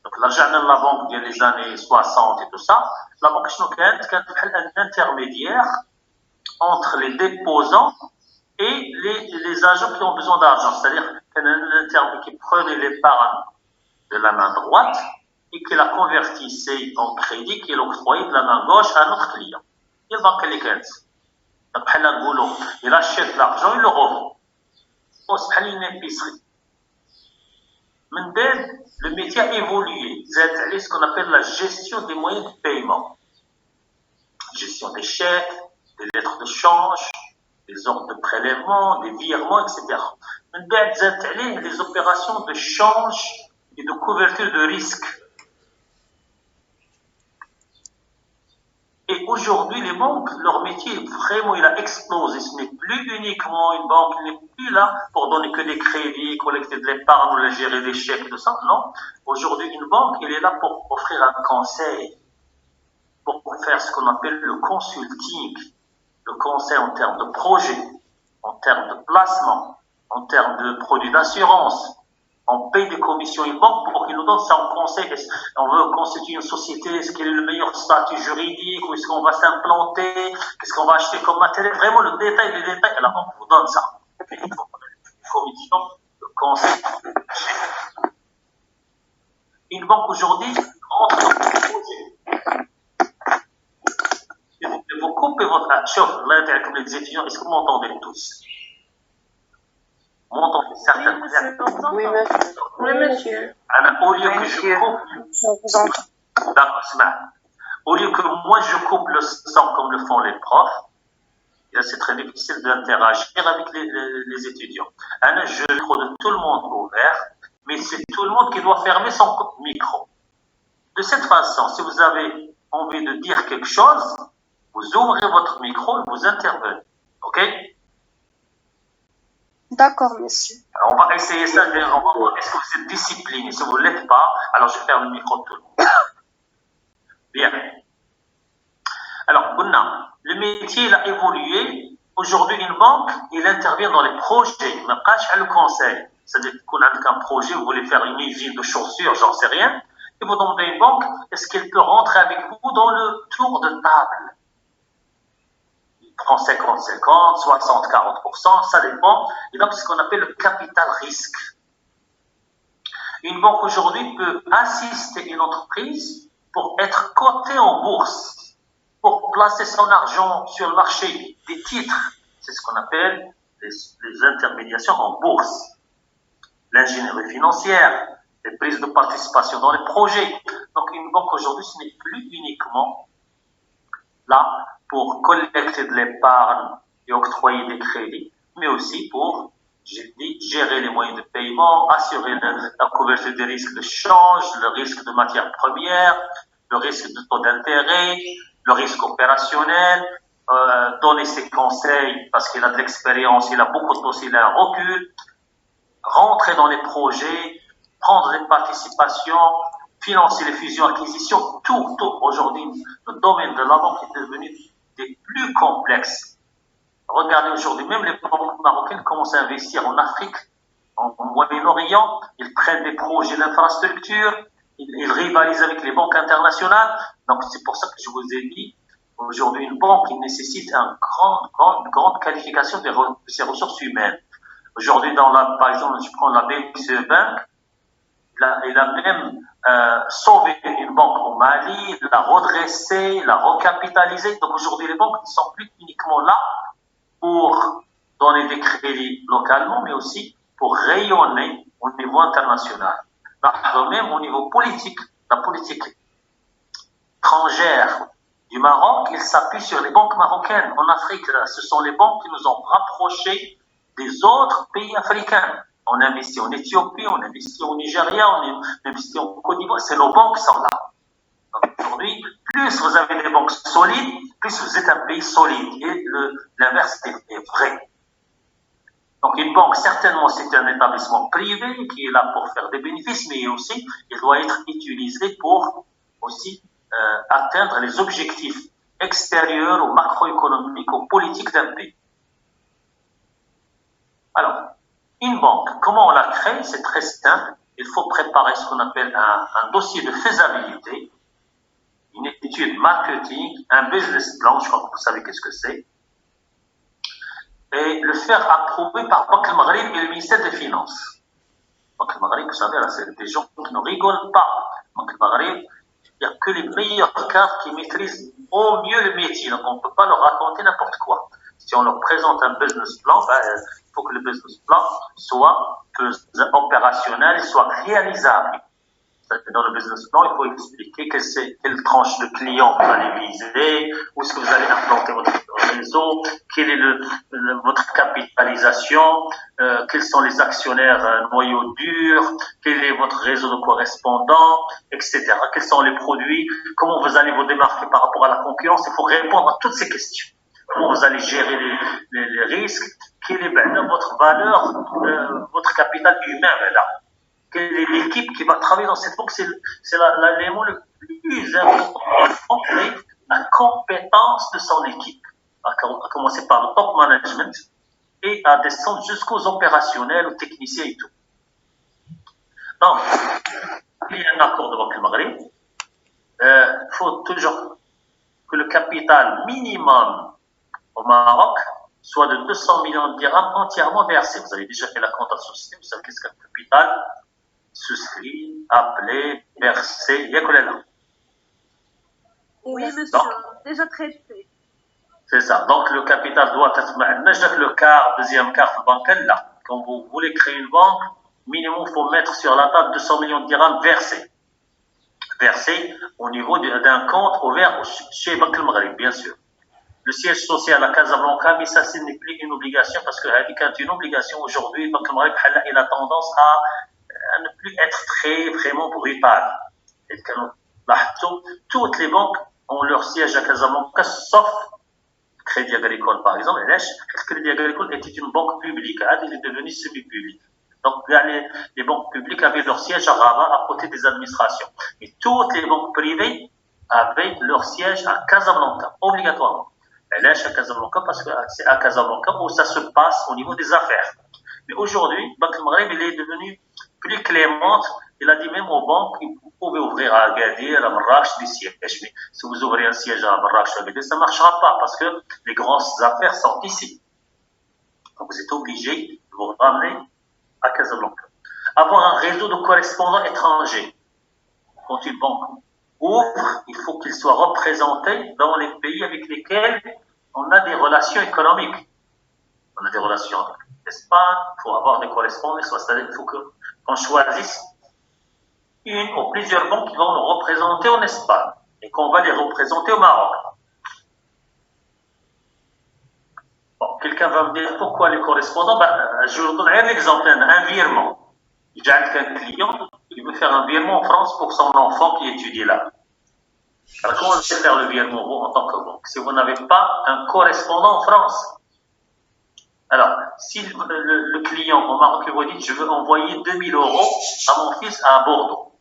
Donc, l'argent de la banque vient des années 60 et tout ça. La banque, c'est un intermédiaire entre les déposants et les agents qui ont besoin d'argent. C'est-à-dire un intermédiaire qui prenait l'épargne de la main droite et qui la convertissait en crédit, qui l'octroyait de la main gauche à notre client. Il va que les 15. Il achète l'argent, il le revend. C'est une épicerie. Le métier a évolué. C'est ce qu'on appelle la gestion des moyens de paiement. Gestion des chèques, des lettres de change, des ordres de prélèvement, des virements, etc. Les opérations de change et de couverture de risque. Et aujourd'hui, les banques, leur métier, vraiment, il a explosé. Ce n'est plus uniquement une banque, il n'est plus là pour donner que des crédits, collecter de l'épargne ou gérer des chèques, tout ça. Non. Aujourd'hui, une banque, elle est là pour offrir un conseil, pour faire ce qu'on appelle le consulting. Le conseil en termes de projet, en termes de placement, en termes de produits d'assurance. On paye des commissions à une banque pour qu'ils nous donnent ça en conseil. On veut constituer une société, est-ce qu'il est le meilleur statut juridique, ou est-ce qu'on va s'implanter, qu'est-ce qu'on va acheter comme matériel, vraiment le détail des détails, et la banque vous donne ça. Une commission de conseil. Une banque aujourd'hui entre dans le projet. Vous coupez votre action, là, comme les étudiants, est-ce que vous m'entendez tous? Vous m'entendez certainement? Oui, monsieur. Oui, monsieur. Au lieu que je coupe, au lieu que moi je coupe le son comme le font les profs, c'est très difficile d'interagir avec les étudiants. Je le micro de tout le monde ouvert, mais c'est tout le monde qui doit fermer son micro. De cette façon, si vous avez envie de dire quelque chose, vous ouvrez votre micro et vous intervenez. OK? D'accord, monsieur. Alors, on va essayer ça. On va voir est-ce que vous êtes discipliné. Si vous ne l'êtes pas, alors je ferme le micro de tout le monde. Bien. Alors, le métier il a évolué. Aujourd'hui, une banque, il intervient dans les projets. Il n'a pas le conseil. C'est-à-dire qu'on a un projet, vous voulez faire une usine de chaussures, j'en sais rien. Et vous demandez à une banque, est-ce qu'elle peut rentrer avec vous dans le tour de table? Il prend 50-50, 60-40%, ça dépend. Et donc, c'est ce qu'on appelle le capital risque. Une banque aujourd'hui peut assister une entreprise pour être cotée en bourse, pour placer son argent sur le marché des titres. C'est ce qu'on appelle les intermédiations en bourse. L'ingénierie financière, les prises de participation dans les projets. Donc, une banque aujourd'hui, ce n'est plus uniquement là pour collecter de l'épargne et octroyer des crédits, mais aussi pour gérer les moyens de paiement, assurer la couverture des risques de change, le risque de matières premières, le risque de taux d'intérêt, le risque opérationnel, donner ses conseils parce qu'il a de l'expérience, il a beaucoup de dossiers, il a un recul, rentrer dans les projets, prendre des participations, financer les fusions-acquisitions, tout. Aujourd'hui, le domaine de la banque est devenu des plus complexes. Regardez aujourd'hui, même les banques marocaines commencent à investir en Afrique, en Moyen-Orient, ils prennent des projets d'infrastructure, ils rivalisent avec les banques internationales. Donc c'est pour ça que je vous ai dit, aujourd'hui une banque il nécessite une grande qualification de ses ressources humaines. Aujourd'hui, par exemple, je prends la BCE Bank, il a même sauvé une banque au Mali, l'a redressée, l'a recapitalisée. Donc aujourd'hui, les banques ne sont plus uniquement là pour donner des crédits localement, mais aussi pour rayonner au niveau international. Même au niveau politique, la politique étrangère du Maroc, il s'appuie sur les banques marocaines. En Afrique, ce sont les banques qui nous ont rapprochés des autres pays africains. On investit en Éthiopie, on investit au Nigeria, on investit en Côte d'Ivoire. C'est nos banques qui sont là. Aujourd'hui, plus vous avez des banques solides, plus vous êtes un pays solide. Et l'inverse est vrai. Donc une banque, certainement, c'est un établissement privé qui est là pour faire des bénéfices, mais aussi, il doit être utilisé pour aussi atteindre les objectifs extérieurs ou macroéconomiques ou politiques d'un pays. Alors, une banque, comment on la crée? C'est très simple. Il faut préparer ce qu'on appelle un dossier de faisabilité, une étude marketing, un business plan, je crois que vous savez qu'est-ce que c'est, et le faire approuver par Banque al-Maghrib et le ministère des Finances. Banque al-Maghrib, vous savez, là, c'est des gens qui ne rigolent pas. Banque al-Maghrib, il n'y a que les meilleurs cadres qui maîtrisent au mieux le métier. Donc, on ne peut pas leur raconter n'importe quoi. Si on leur présente un business plan, il faut que le business plan soit opérationnel, soit réalisable. Dans le business plan, il faut expliquer quelle tranche de clients vous allez viser, où est-ce que vous allez implanter votre réseau, quelle est votre capitalisation, quels sont les actionnaires noyaux durs, quel est votre réseau de correspondants, etc. Quels sont les produits, comment vous allez vous démarquer par rapport à la concurrence. Il faut répondre à toutes ces questions. Comment vous allez gérer les risques, quelle est votre valeur, votre capital humain là. Quelle est l'équipe qui va travailler dans cette banque? C'est l'élément le plus important, la compétence de son équipe. À commencer par le top management et à descendre jusqu'aux opérationnels, aux techniciens et tout. Donc, il y a un accord de Banque al-Maghrib. Il faut toujours que le capital minimum au Maroc soit de 200 millions de dirhams entièrement versé. Vous avez déjà fait la compte en société, vous savez qu'est-ce qu'un capital souscrit, appelé, versé, il y a que là. Oui, monsieur, donc, déjà traité. C'est ça. Donc, le capital doit être le quart, deuxième quart de banque là. Quand vous voulez créer une banque, minimum, il faut mettre sur la table 200 millions de dirhams versés. Versés au niveau d'un compte ouvert chez Banque al-Maghrib, bien sûr. Le siège social à Casablanca, mais ça, ce n'est plus une obligation parce que c'est une obligation aujourd'hui. Banque al-Maghrib, il a tendance à ne plus être vraiment brutal. Et toutes les banques ont leur siège à Casablanca, sauf Crédit Agricole, par exemple. Le Crédit Agricole était une banque publique, il est devenu semi-public. Donc, les banques publiques avaient leur siège à Rabat, à côté des administrations. Et toutes les banques privées avaient leur siège à Casablanca, obligatoirement. Elle est à Casablanca parce que c'est à Casablanca où ça se passe au niveau des affaires. Mais aujourd'hui, Banque al-Maghrib, il est devenu plus clémente. Il a dit même aux banques, vous pouvez ouvrir à Agadir, à Marrakech, des sièges. Mais si vous ouvrez un siège à Marrakech, à Agadir, ça ne marchera pas parce que les grandes affaires sont ici. Donc vous êtes obligé de vous ramener à Casablanca. Avoir un réseau de correspondants étrangers. Quand une banque ouvre, il faut qu'il soit représenté dans les pays avec lesquels on a des relations économiques. On a des relations avec l'Espagne, il faut avoir des correspondants, c'est-à-dire qu'il faut qu'on choisisse une ou plusieurs banques qui vont nous représenter en Espagne et qu'on va les représenter au Maroc. Bon, quelqu'un va me dire pourquoi les correspondants? Je vous donne un exemple, un virement. J'ai un client qui veut faire un virement en France pour son enfant qui étudie là. Alors, comment vous allez faire le virement, vous, en tant que banque, si vous n'avez pas un correspondant en France? Alors, si le client au Maroc vous dit je veux envoyer 2000 euros à mon fils à Bordeaux.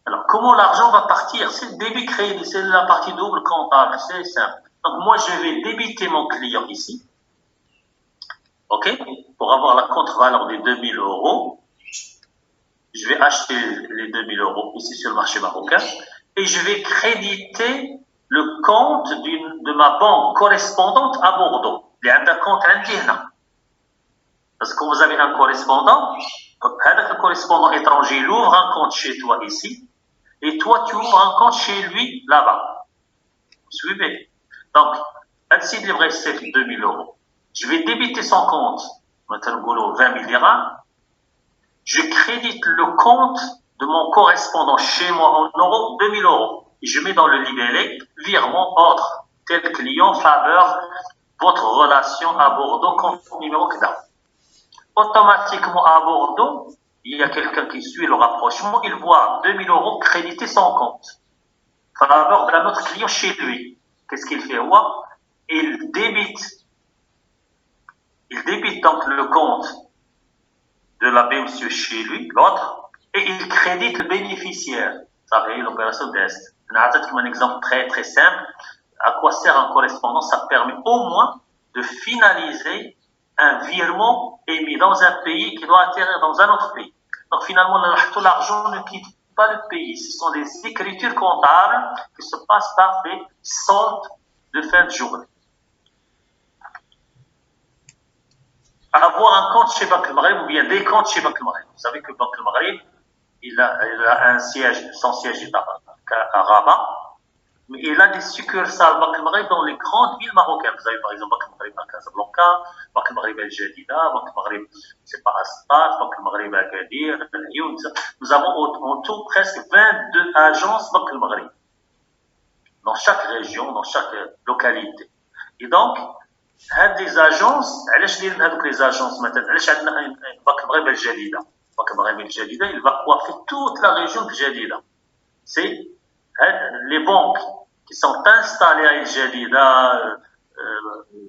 Alors, comment l'argent va partir? C'est le débit crédit, c'est la partie double comptable, c'est simple. Donc, moi, je vais débiter mon client ici, ok, pour avoir la contre-valeur des 2000 euros. Je vais acheter les 2000 euros ici sur le marché marocain et je vais créditer le compte de ma banque correspondante à Bordeaux. Il y a un compte indien. Parce que quand vous avez un correspondant, le correspondant étranger, il ouvre un compte chez toi ici, et toi, tu ouvres un compte chez lui là-bas. Vous suivez? Donc, s'il devrait rester 2000 euros, je vais débiter son compte, maintenant 20 000 dirhams, je crédite le compte de mon correspondant chez moi en euros, 2000 euros. Et je mets dans le libellé, virement, ordre, tel client, faveur, votre relation à Bordeaux, compte numéro CDA. Automatiquement à Bordeaux, il y a quelqu'un qui suit le rapprochement, il voit 2000 euros créditer son compte. Faveur de notre client chez lui. Qu'est-ce qu'il fait? Il débite donc le compte de la BMC chez lui, l'autre, et il crédite le bénéficiaire. Ça veut dire l'opération d'Est. On a un exemple très très simple. À quoi sert un correspondant? Ça permet au moins de finaliser un virement émis dans un pays qui doit atterrir dans un autre pays. Donc finalement, tout l'argent ne quitte pas le pays. Ce sont des écritures comptables qui se passent par des soldes de fin de journée. Avoir un compte chez Banque El Maghreb ou bien des comptes chez Banque El Maghreb. Vous savez que Banque El Maghreb, il a un siège, son siège est à Rabat, mais il a des succursales Banque El Maghreb dans les grandes villes marocaines. Vous avez par exemple Banque El Maghreb à Casablanca, Banque El Maghreb à Jadida, Banque El Maghreb, c'est pas Aspat, Banque El Maghreb à Agadir, Lyoun. Nous avons en tout presque 22 agences Banque El Maghreb dans chaque région, dans chaque localité. Et donc, des agences, علاش دايرين هذوك les agences مثلا؟ علاش عندنا بنك المغرب الجديدة؟ بنك المغرب الجديدة, il va coiffer toute la région de Jadida. C'est les banques qui sont installées à El Jadida,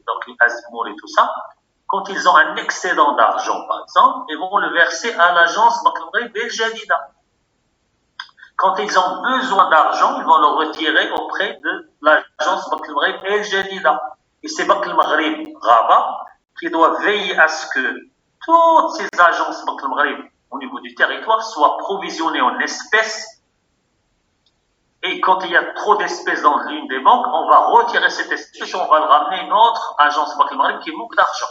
donc Azmour et tout ça, quand ils ont un excédent d'argent, par exemple, ils vont le verser à l'agence Banque المغرب El Jadida. Quand ils ont besoin d'argent, ils vont le retirer auprès de l'agence Banque المغرب El Jadida. Et c'est Banque El Maghreb Rabat qui doit veiller à ce que toutes ces agences Banque El Maghreb au niveau du territoire soient provisionnées en espèces. Et quand il y a trop d'espèces dans l'une des banques, on va retirer cette espèce et on va le ramener à une autre agence Banque El Maghreb qui manque d'argent.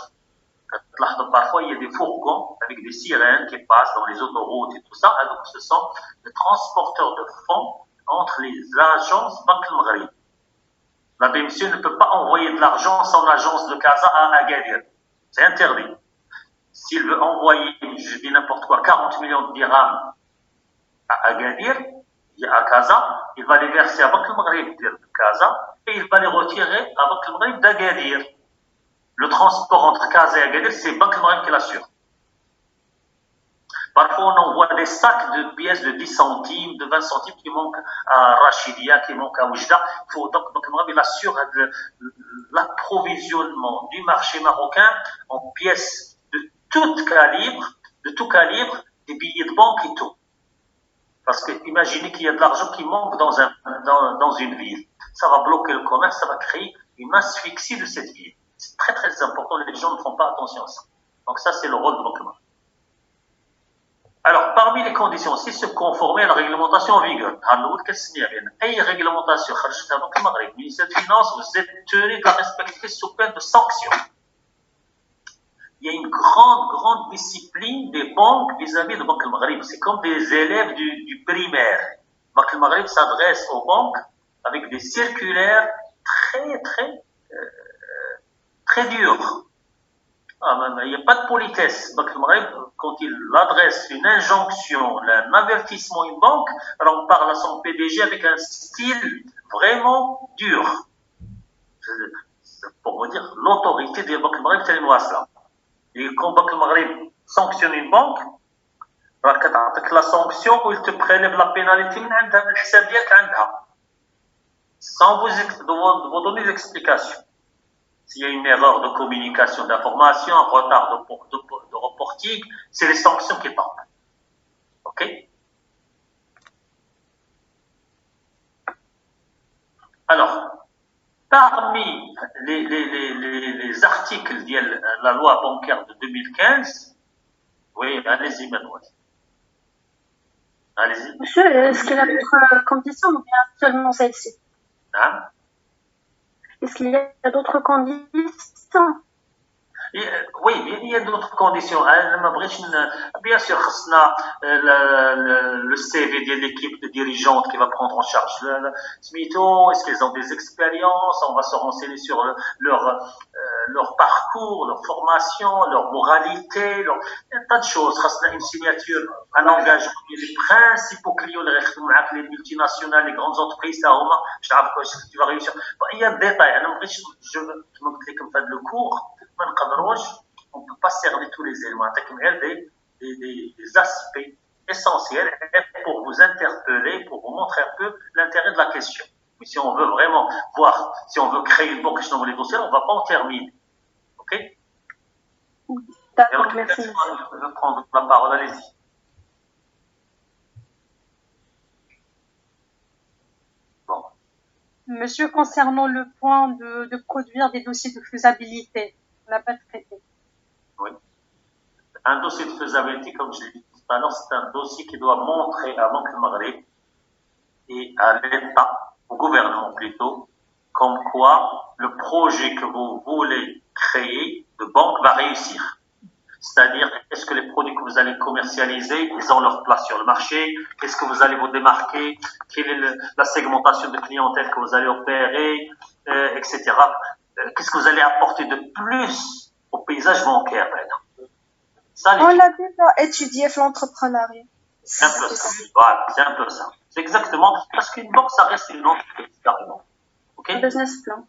Parfois, il y a des fourgons avec des sirènes qui passent dans les autoroutes et tout ça. Alors, ce sont les transporteurs de fonds entre les agences Banque El Maghreb. La BMC ne peut pas envoyer de l'argent sans l'agence de Casa à Agadir. C'est interdit. S'il veut envoyer, je dis n'importe quoi, 40 millions de dirhams à Agadir, à Casa, il va les verser à Banque El Maghreb de Casa et il va les retirer à Banque El Maghreb d'Agadir. Le transport entre Casa et Agadir, c'est Banque El Maghreb qui l'assure. Parfois, on envoie des sacs de pièces de 10 centimes, de 20 centimes qui manquent à Rachidia, qui manquent à Oujda. Il faut donc il assure l'approvisionnement du marché marocain en pièces de tout calibre, des billets de banque et tout. Parce que imaginez qu'il y a de l'argent qui manque dans une ville. Ça va bloquer le commerce, ça va créer une asphyxie de cette ville. C'est très très important, les gens ne font pas attention à ça. Donc ça, c'est le rôle de Banque El Maghreb. Alors, parmi les conditions, c'est se conformer à la réglementation en vigueur. Quelle réglementation donc le Maghreb, ministère des Finances, vous êtes tenu de la respecter sous peine de sanctions. Il y a une grande discipline des banques vis-à-vis de Banque El Maghreb. C'est comme des élèves du primaire. Banque El Maghreb s'adresse aux banques avec des circulaires très dures. Il n'y a pas de politesse. Donc, quand il adresse une injonction, un avertissement à une banque, alors on parle à son PDG avec un style vraiment dur. Pour vous dire, l'autorité de Banque El Maghreb, c'est là. Et quand Banque El Maghreb sanctionne une banque, la sanction où il te prélève la pénalité sans vous donner l'explication. s'il y a une erreur de communication d'information, un retard de reporting, c'est les sanctions qui tombent. OK? Alors, parmi les articles de la loi bancaire de 2015, oui, allez-y, mademoiselle. Allez-y. Monsieur, est-ce qu'il y a d'autres conditions ou bien seulement celle-ci? Hein? Est-ce qu'il y a d'autres conditions? Oui, il y a d'autres conditions. Bien sûr, le CV de l'équipe de dirigeante qui va prendre en charge le SMITO. Est-ce qu'ils ont des expériences? On va se renseigner sur leur parcours, leur formation, leur moralité, un tas de choses. Une signature, un engagement. Les principaux clients, les multinationales, les grandes entreprises, tu vas réussir. Il y a des détails. Je veux dire comme ça le cours. On ne peut pas cerner tous les éléments. Des aspects essentiels pour vous interpeller, pour vous montrer un peu l'intérêt de la question. Mais si on veut vraiment voir, si on veut créer une banque dans les dossiers, on ne va pas en terminer. OK? D'accord, merci. Je vais prendre la parole, allez-y. Bon. Monsieur, concernant le point de produire des dossiers de faisabilité, on n'a pas traité. Oui. Un dossier de faisabilité, comme je l'ai dit tout à l'heure, c'est un dossier qui doit montrer à Banque Maghreb et à l'État, au gouvernement plutôt, comme quoi le projet que vous voulez créer de banque va réussir. C'est-à-dire, est-ce que les produits que vous allez commercialiser, ils ont leur place sur le marché? Est-ce que vous allez vous démarquer? Quelle est la segmentation de clientèle que vous allez opérer, etc. Qu'est-ce que vous allez apporter de plus au paysage bancaire, maintenant? Ça, On l'a déjà étudié l'entrepreneuriat. C'est un peu ça. Voilà, c'est un peu ça. C'est exactement, parce qu'une banque, ça reste une entreprise, carrément. OK? Un business plan.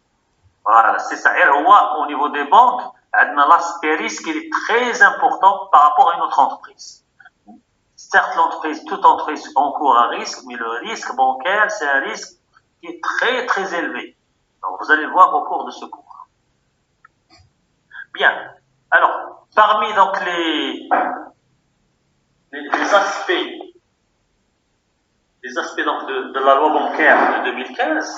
Voilà, c'est ça. Et au niveau des banques, l'aspect risque, il est très important par rapport à une autre entreprise. Certes, toute entreprise encourt un risque, mais le risque bancaire, c'est un risque qui est très, très élevé. Donc, vous allez le voir au cours de ce cours. Bien. Alors, parmi donc les aspects donc de la loi bancaire de 2015,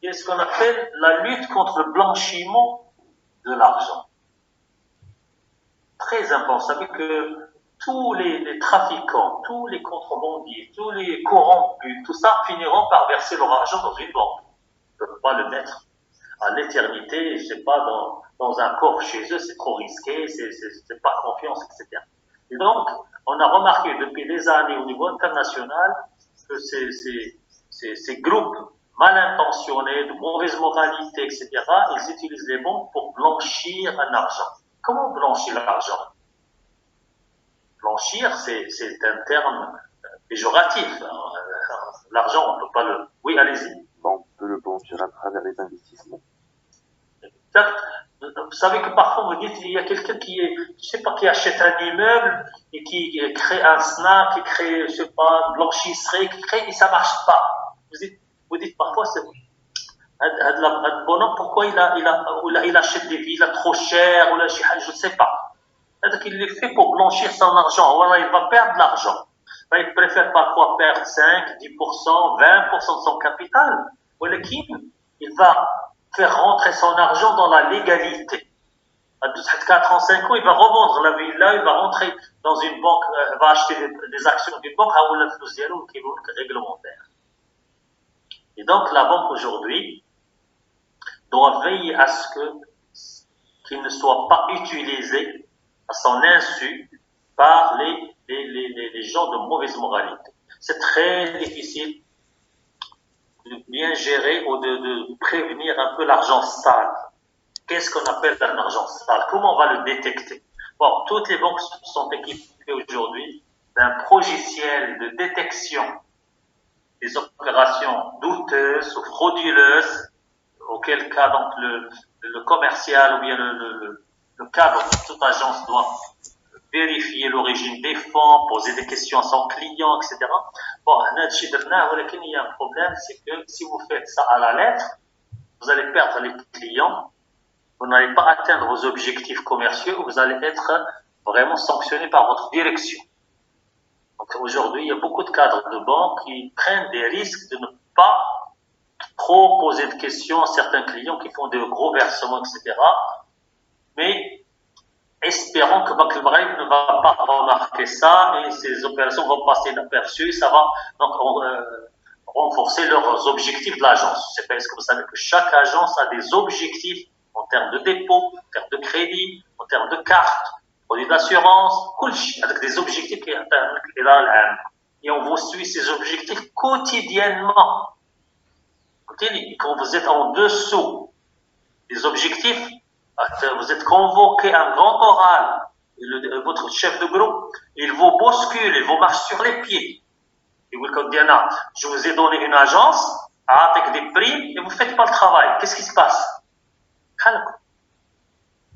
il y a ce qu'on appelle la lutte contre le blanchiment de l'argent. Très important. Vous savez que tous les trafiquants, tous les contrebandiers, tous les corrompus, tout ça finiront par verser leur argent dans une banque. Ils ne peuvent pas le mettre à l'éternité, je sais pas, dans un corps chez eux, c'est trop risqué, c'est pas confiance, etc. Et donc, on a remarqué depuis des années au niveau international que ces groupes mal intentionnés, de mauvaise moralité, etc., ils utilisent les banques pour blanchir un argent. Comment blanchir l'argent? Blanchir, c'est un terme péjoratif. L'argent, on ne peut pas le... Oui, allez-y. On peut le blanchir à travers les investissements. Vous savez que parfois vous dites il y a quelqu'un qui achète un immeuble et qui crée un snack, qui crée, je sais pas, une blanchisserie, qui crée et ça marche pas. Vous dites parfois c'est pourquoi il achète des villas trop chères ou je sais pas. C'est-à-dire qu'il les fait pour blanchir son argent. Voilà, il va perdre de l'argent. Il préfère parfois perdre 5, 10%, 20% de son capital. Il va faire rentrer son argent dans la légalité. À 4 ans, 5 ans, il va revendre la villa, il va rentrer dans une banque, il va acheter des actions d'une banque à la qui est réglementaire. Et donc, la banque aujourd'hui doit veiller à ce qu'il ne soit pas utilisé à son insu par les gens de mauvaise moralité. C'est très difficile de bien gérer ou de prévenir un peu l'argent sale. Qu'est-ce qu'on appelle un argent sale? Comment on va le détecter? Bon, toutes les banques sont équipées aujourd'hui d'un logiciel de détection des opérations douteuses ou frauduleuses, auquel cas donc le commercial ou bien le cadre de toute agence doit vérifier l'origine des fonds, poser des questions à son client, etc. Bon, il y a un problème, c'est que si vous faites ça à la lettre, vous allez perdre les clients vous n'allez pas atteindre vos objectifs commerciaux, vous allez être vraiment sanctionné par votre direction. Donc aujourd'hui, il y a beaucoup de cadres de banque qui prennent des risques de ne pas trop poser de questions à certains clients qui font de gros versements, etc. Mais espérons que Banque Maghreb ne va pas remarquer ça et ces opérations vont passer inaperçues. Ça va donc renforcer leurs objectifs de l'agence. C'est parce que vous savez que chaque agence a des objectifs en termes de dépôt, en termes de crédit, en termes de cartes, produits d'assurance, avec des objectifs qui et on vous suit ces objectifs quotidiennement. Quand vous êtes en dessous des objectifs, vous êtes convoqué à un grand oral, votre chef de groupe, il vous bouscule, il vous marche sur les pieds. Il vous dit, Diana, je vous ai donné une agence avec des primes et vous ne faites pas le travail. Qu'est-ce qui se passe?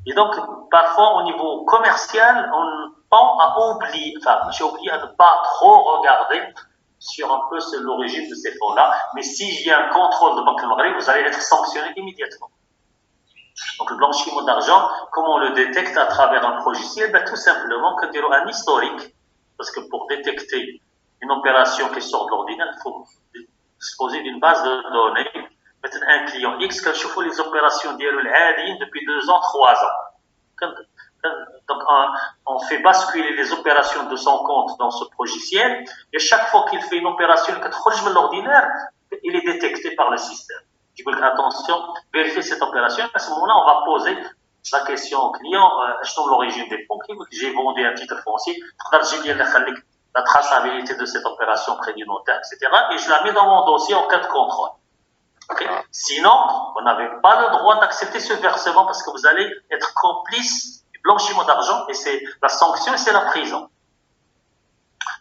Et donc, parfois, au niveau commercial, on tend à oublier, j'ai oublié à ne pas trop regarder sur un peu l'origine de ces fonds-là. Mais s'il y a un contrôle de Banque Maghreb, vous allez être sanctionné immédiatement. Donc, le blanchiment d'argent, comment on le détecte à travers un logiciel? Tout simplement, que dire un historique. Parce que pour détecter une opération qui sort de l'ordinaire, il faut disposer d'une base de données. Maintenant, un client X, quand je fais les opérations depuis 2 ans, 3 ans. Donc, on fait basculer les opérations de son compte dans ce logiciel, et chaque fois qu'il fait une opération qui sort de l'ordinaire, il est détecté par le système. Je dis attention, vérifiez cette opération. À ce moment-là, on va poser la question au client, je donne l'origine des fonds, j'ai vendu un titre foncier, la traçabilité de cette opération crédit notaire, etc. Et je la mets dans mon dossier en cas de contrôle. Okay? Sinon, vous n'avez pas le droit d'accepter ce versement parce que vous allez être complice du blanchiment d'argent et c'est la sanction et c'est la prison.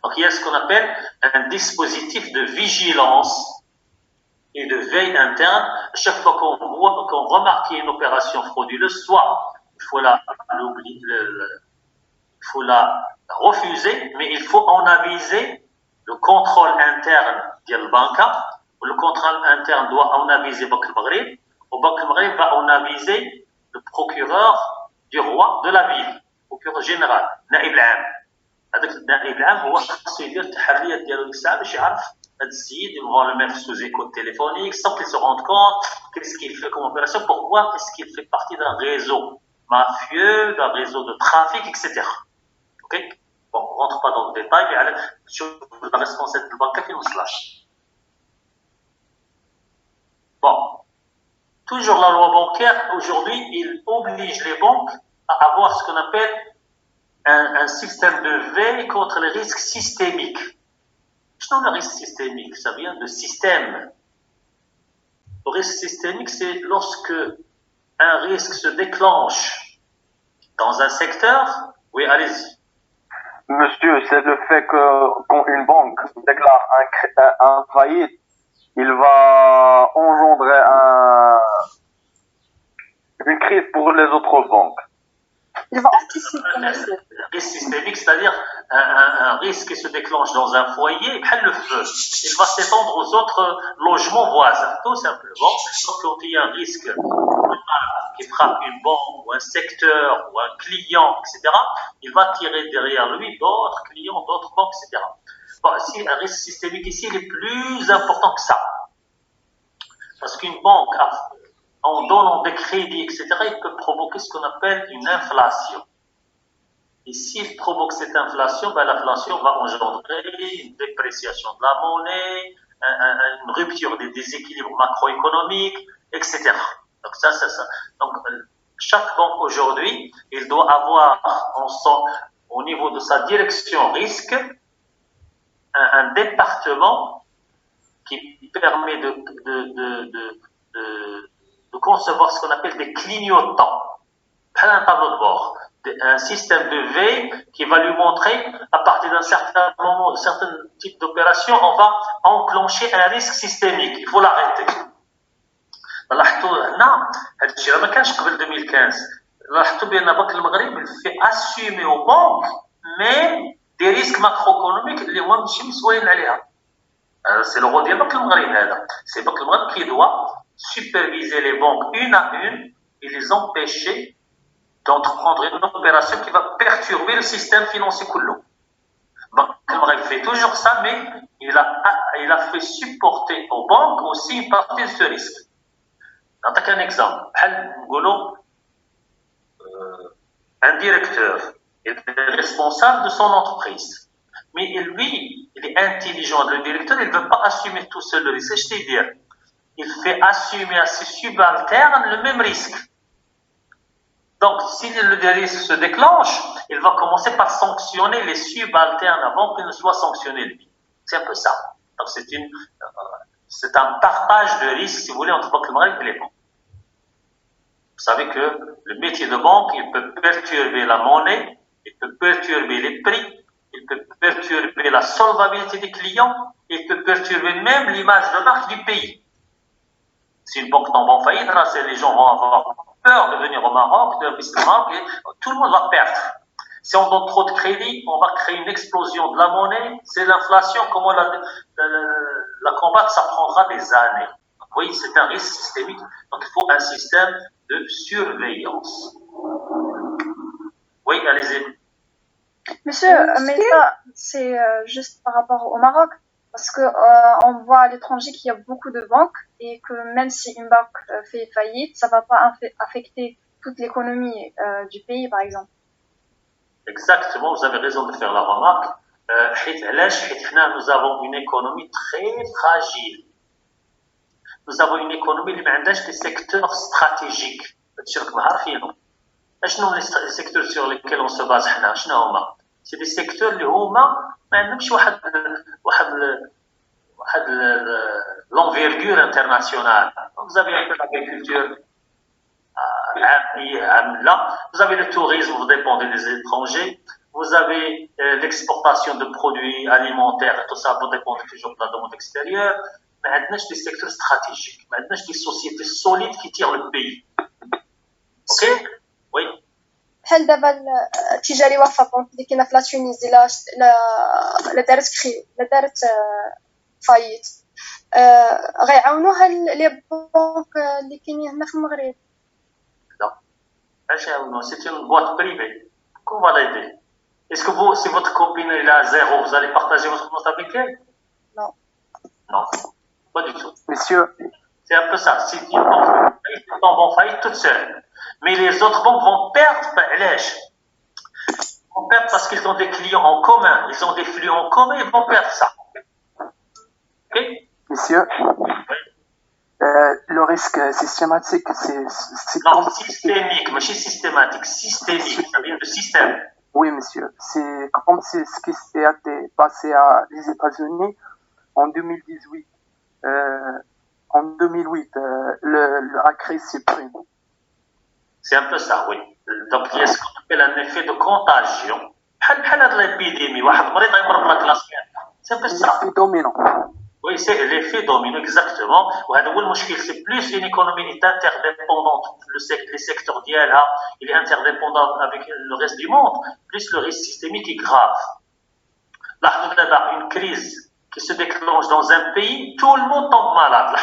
Donc il y a ce qu'on appelle un dispositif de vigilance et de veille interne. Chaque fois qu'on remarque une opération frauduleuse, soit il faut la refuser, mais il faut en aviser le contrôle interne de la banque. Le contrôle interne doit en aviser Banque Maghreb. Banque Maghreb va en aviser le procureur du roi de la ville, le procureur général, Naïb Am. هذاك النائب العام هو خاصو يدير التحريات ديالو الساعه باش يعرف هذا السيد ils vont le mettre sous écoute téléphonique sans qu'il se rende compte qu'est-ce qu'il fait comme opération, pourquoi est-ce qu'il fait partie d'un réseau mafieux, d'un réseau de trafic, etc. Ok? Bon, on ne rentre pas dans le détail, mais sur la responsabilité bancaire qui nous slash. Bon, toujours la loi bancaire, aujourd'hui, il oblige les banques à avoir ce qu'on appelle un système de veille contre les risques systémiques. Je le risque systémique, ça vient de système. Le risque systémique, c'est lorsque un risque se déclenche dans un secteur. Oui, allez-y. Monsieur, c'est le fait que quand une banque déclare un faillite, il va engendrer une crise pour les autres banques. Il va anticiper. Un risque systémique, c'est-à-dire un risque qui se déclenche dans un foyer, le feu, il va s'étendre aux autres logements voisins, tout simplement. Donc, quand il y a un risque qui frappe une banque ou un secteur ou un client, etc., il va tirer derrière lui d'autres clients, d'autres banques, etc. Bon, si un risque systémique ici, il est plus important que ça. Parce qu'une banque, en donnant des crédits, etc., il peut provoquer ce qu'on appelle une inflation. Et s'il provoque cette inflation, l'inflation va engendrer une dépréciation de la monnaie, une rupture des déséquilibres macroéconomiques, etc. Donc ça. Donc chaque banque aujourd'hui, il doit avoir au niveau de sa direction risque un département qui permet de concevoir ce qu'on appelle des clignotants, un tableau de bord, un système de veille qui va lui montrer, à partir d'un certain moment, d'un certain type d'opération, on va enclencher un risque systémique. Il faut l'arrêter. هنا هذا الشيء ما كانش قبل 2015. لاحظتوا بان بنك المغرب في اسومي او بانك ميم دي ريسك ماكرويكونوميك اللي هما ماشي مسؤولين عليها. سي لو رول ديال بنك المغرب هذا. سي بنك المغرب qui doit superviser les banques une à une et les empêcher d'entreprendre une opération qui va perturber le système financier coulant. Donc, il fait toujours ça, mais il a fait supporter aux banques aussi une partie de ce risque. نعطيك un exemple. Un directeur est responsable de son entreprise. Mais lui, il est intelligent, le directeur, il ne veut pas assumer tout seul le risque. C'est-à-dire, il fait assumer à ses subalternes le même risque. Donc, si le risque se déclenche, il va commencer par sanctionner les subalternes avant qu'il ne soit sanctionné lui. C'est un peu ça. Donc, c'est un partage de risque, si vous voulez, entre Banque Maghreb et les banques. Vous savez que le métier de banque, il peut perturber la monnaie, il peut perturber les prix, il peut perturber la solvabilité des clients, il peut perturber même l'image de marque du pays. Si une banque tombe en faillite, là, les gens vont avoir peur de venir au Maroc, de investir au Maroc, et tout le monde va perdre. Si on donne trop de crédit, on va créer une explosion de la monnaie, c'est l'inflation, comment la combattre, ça prendra des années. Donc, vous voyez, c'est un risque systémique, donc il faut un système de surveillance. Oui, allez-y. Monsieur, mais ça, c'est juste par rapport au Maroc, parce que on voit à l'étranger qu'il y a beaucoup de banques et que même si une banque fait faillite, ça va pas affecter toute l'économie du pays, par exemple. Exactement, vous avez raison de faire la remarque. Nous avons une économie très fragile. Nous avons une économie qui a des secteurs stratégiques. Les secteurs sur lesquels on se base, c'est des secteurs qui ont l'envergure internationale. Vous avez un peu l'agriculture, vous avez le tourisme, vous dépendez des étrangers. Vous avez l'exportation de produits alimentaires, tout ça, vous dépendez toujours de la demande extérieure. Mais maintenant, des secteurs stratégiques. Maintenant, des sociétés solides qui tirent le pays. Ok? Oui. بحال دابا التجاري وفا اللي كاينه في لا تونيزي لا دارت فايت غيعاونوا لي بنك اللي كاينين هنا في المغرب. لا اش يعاونوا سي une boîte privée. Qu'on va l'aider. Est-ce que vous, si votre copine est à zéro, vous allez partager votre compte avec elle? Non. Non, pas du tout. Monsieur. C'est un peu ça. Si une banque tombe en faillite toute seule, mais les autres banques vont perdre, vont perdre parce qu'ils ont des clients en commun, ils ont des flux en commun, ils vont perdre ça. Ok? Monsieur. Oui. Le risque systématique, c'est non, systémique, mais c'est systématique. Systémique, ça vient de système. Oui, monsieur. C'est comme c'est ce qui s'est passé à les États-Unis en 2018. En 2008, la crise s'est prise. C'est un peu ça, oui. Donc, il y a ce qu'on appelle un effet de contagion. C'est un peu ça. L'effet dominant. Oui, c'est l'effet domino, exactement. C'est plus une économie est interdépendante. Les secteurs d'IA, il est interdépendant avec le reste du monde. Plus le risque systémique est grave. Là, une crise qui se déclenche dans un pays, tout le monde tombe malade.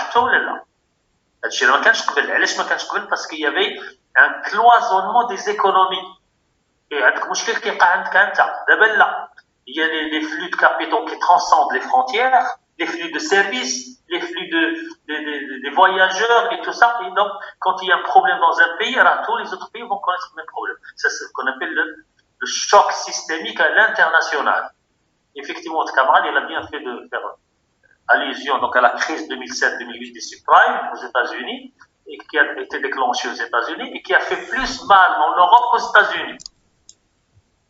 Parce qu'il y avait un cloisonnement des économies. Et il y a des flux de capitaux qui transcendent les frontières, les flux de services, les flux des voyageurs et tout ça. Et donc, quand il y a un problème dans un pays, alors tous les autres pays vont connaître le même problème. C'est ce qu'on appelle le choc systémique à l'international. Effectivement, votre camarade, il a bien fait de faire allusion donc, à la crise 2007-2008 des subprimes aux États-Unis, et qui a été déclenchée aux États-Unis, et qui a fait plus mal en Europe qu'aux États-Unis.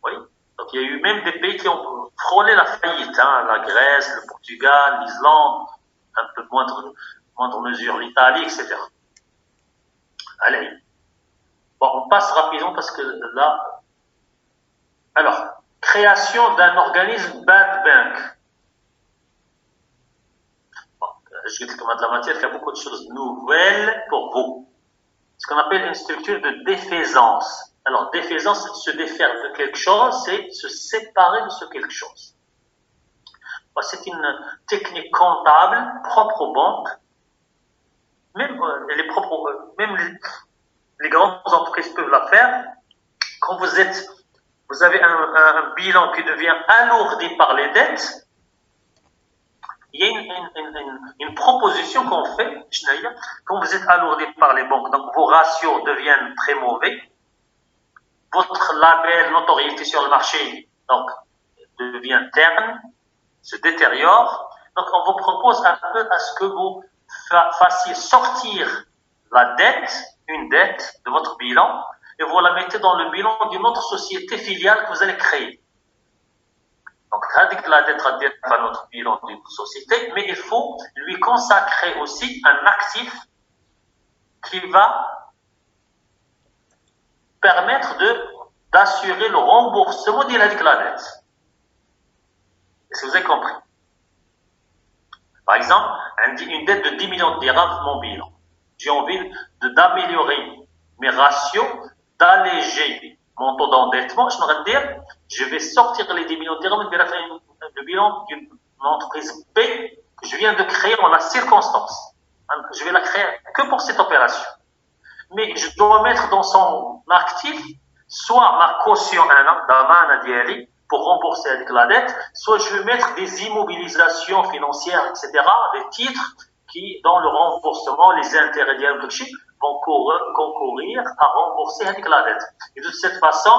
Oui. Donc il y a eu même des pays qui ont frôlé la faillite, la Grèce, le Portugal, l'Islande, un peu moindre mesure l'Italie, etc. Allez. Bon, on passe rapidement parce que là... Alors, création d'un organisme bad bank. Bon, je dis comme de la matière, il y a beaucoup de choses nouvelles pour vous. Ce qu'on appelle une structure de défaisance. Alors, défaisance, se défaire de quelque chose, c'est se séparer de ce quelque chose. C'est une technique comptable propre aux banques. Même les grandes entreprises peuvent la faire. Quand vous avez un bilan qui devient alourdi par les dettes, il y a une proposition qu'on fait, quand vous êtes alourdi par les banques, donc vos ratios deviennent très mauvais, votre label, notoriété sur le marché, donc, devient terne, se détériore. Donc, on vous propose un peu à ce que vous fassiez sortir la dette, une dette de votre bilan, et vous la mettez dans le bilan d'une autre société filiale que vous allez créer. Donc, la dette à notre bilan d'une société, mais il faut lui consacrer aussi un actif qui va permettre d'assurer le remboursement de la dette. Est-ce que vous avez compris? Par exemple, une dette de 10 millions de dirhams, mon bilan. J'ai envie d'améliorer mes ratios, d'alléger mon taux d'endettement. Je me dire, je vais sortir les 10 millions de dirhams de bilan d'une entreprise B que je viens de créer en la circonstance. Je vais la créer que pour cette opération. Mais je dois mettre dans son actif soit ma caution d'amana diari pour rembourser avec la dette, soit je vais mettre des immobilisations financières, etc., des titres qui, dans le remboursement, les intérêts vont concourir à rembourser avec la dette. Et de cette façon,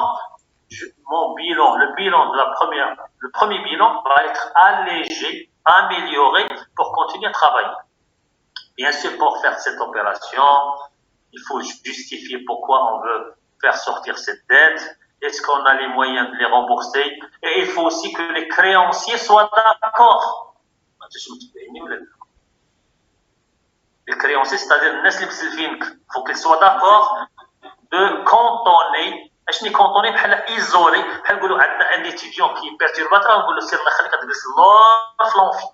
mon bilan, le premier bilan va être allégé, amélioré pour continuer à travailler. Bien sûr, pour faire cette opération, il faut justifier pourquoi on veut faire sortir cette dette. Est-ce qu'on a les moyens de les rembourser? Et il faut aussi que les créanciers soient d'accord. Les créanciers, c'est-à-dire il faut qu'ils soient d'accord de cantonner. اش ني كونطوني بحال ايزولي بحال نقولوا عندنا ان étudiant qui est perturbateur نقول له سير الله يخليك تجلس الله في لونفي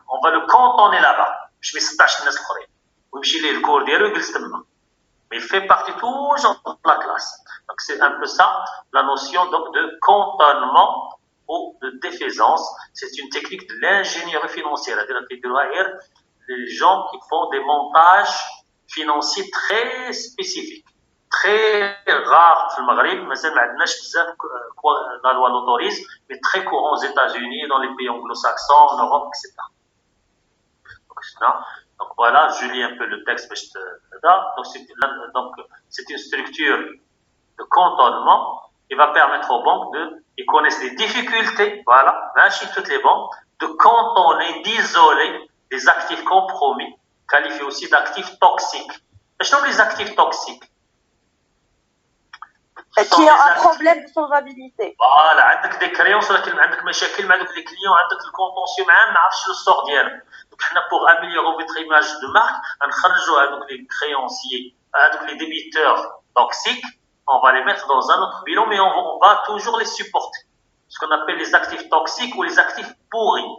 on va le cantonner là-bas باش ما يصدعش الناس الاخرين ويمشي ليه الكور ديالو ويجلس تما. Mais il fait partie toujours de la classe. Donc c'est un peu ça, la notion donc de cantonnement ou de défaisance. C'est une technique de l'ingénierie financière. C'est-à-dire les gens qui font des montages financiers très spécifiques, très rares dans le Maghreb, mais la loi l'autorise, mais très courant aux États-Unis, dans les pays anglo-saxons, en Europe, etc. Donc voilà, je lis un peu le texte. Donc c'est une structure de cantonnement qui va permettre aux banques ils connaissent les difficultés, voilà, chez toutes les banques, de cantonner, d'isoler les actifs compromis, qualifiés aussi d'actifs toxiques. Quels sont les actifs toxiques? Qui a un problème de solvabilité. Voilà, عندك des créances ولكن عندك مشاكل مع دوك les clients, عندك الكونتونسيو معاهم ما عرفتش لو سور ديالهم. Donc حنا pour améliorer votre image de marque, نخرجوا هذوك les créanciers, هذوك les débiteurs toxiques, on va les mettre dans un autre bilan, mais on va toujours les supporter. Ce qu'on appelle les actifs toxiques ou les actifs pourris.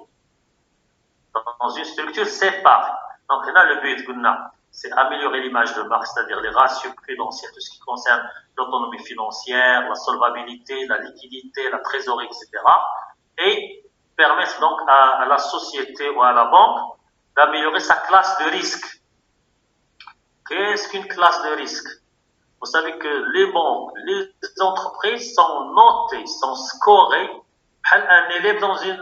Dans une structure séparée. Donc là, le but, c'est améliorer l'image de marque, c'est-à-dire les ratios prudentiels, tout ce qui concerne l'autonomie financière, la solvabilité, la liquidité, la trésorerie, etc. Et permettre donc à la société ou à la banque d'améliorer sa classe de risque. Qu'est-ce qu'une classe de risque? Vous savez que les banques, les entreprises sont notées, sont scorées. Un élève dans des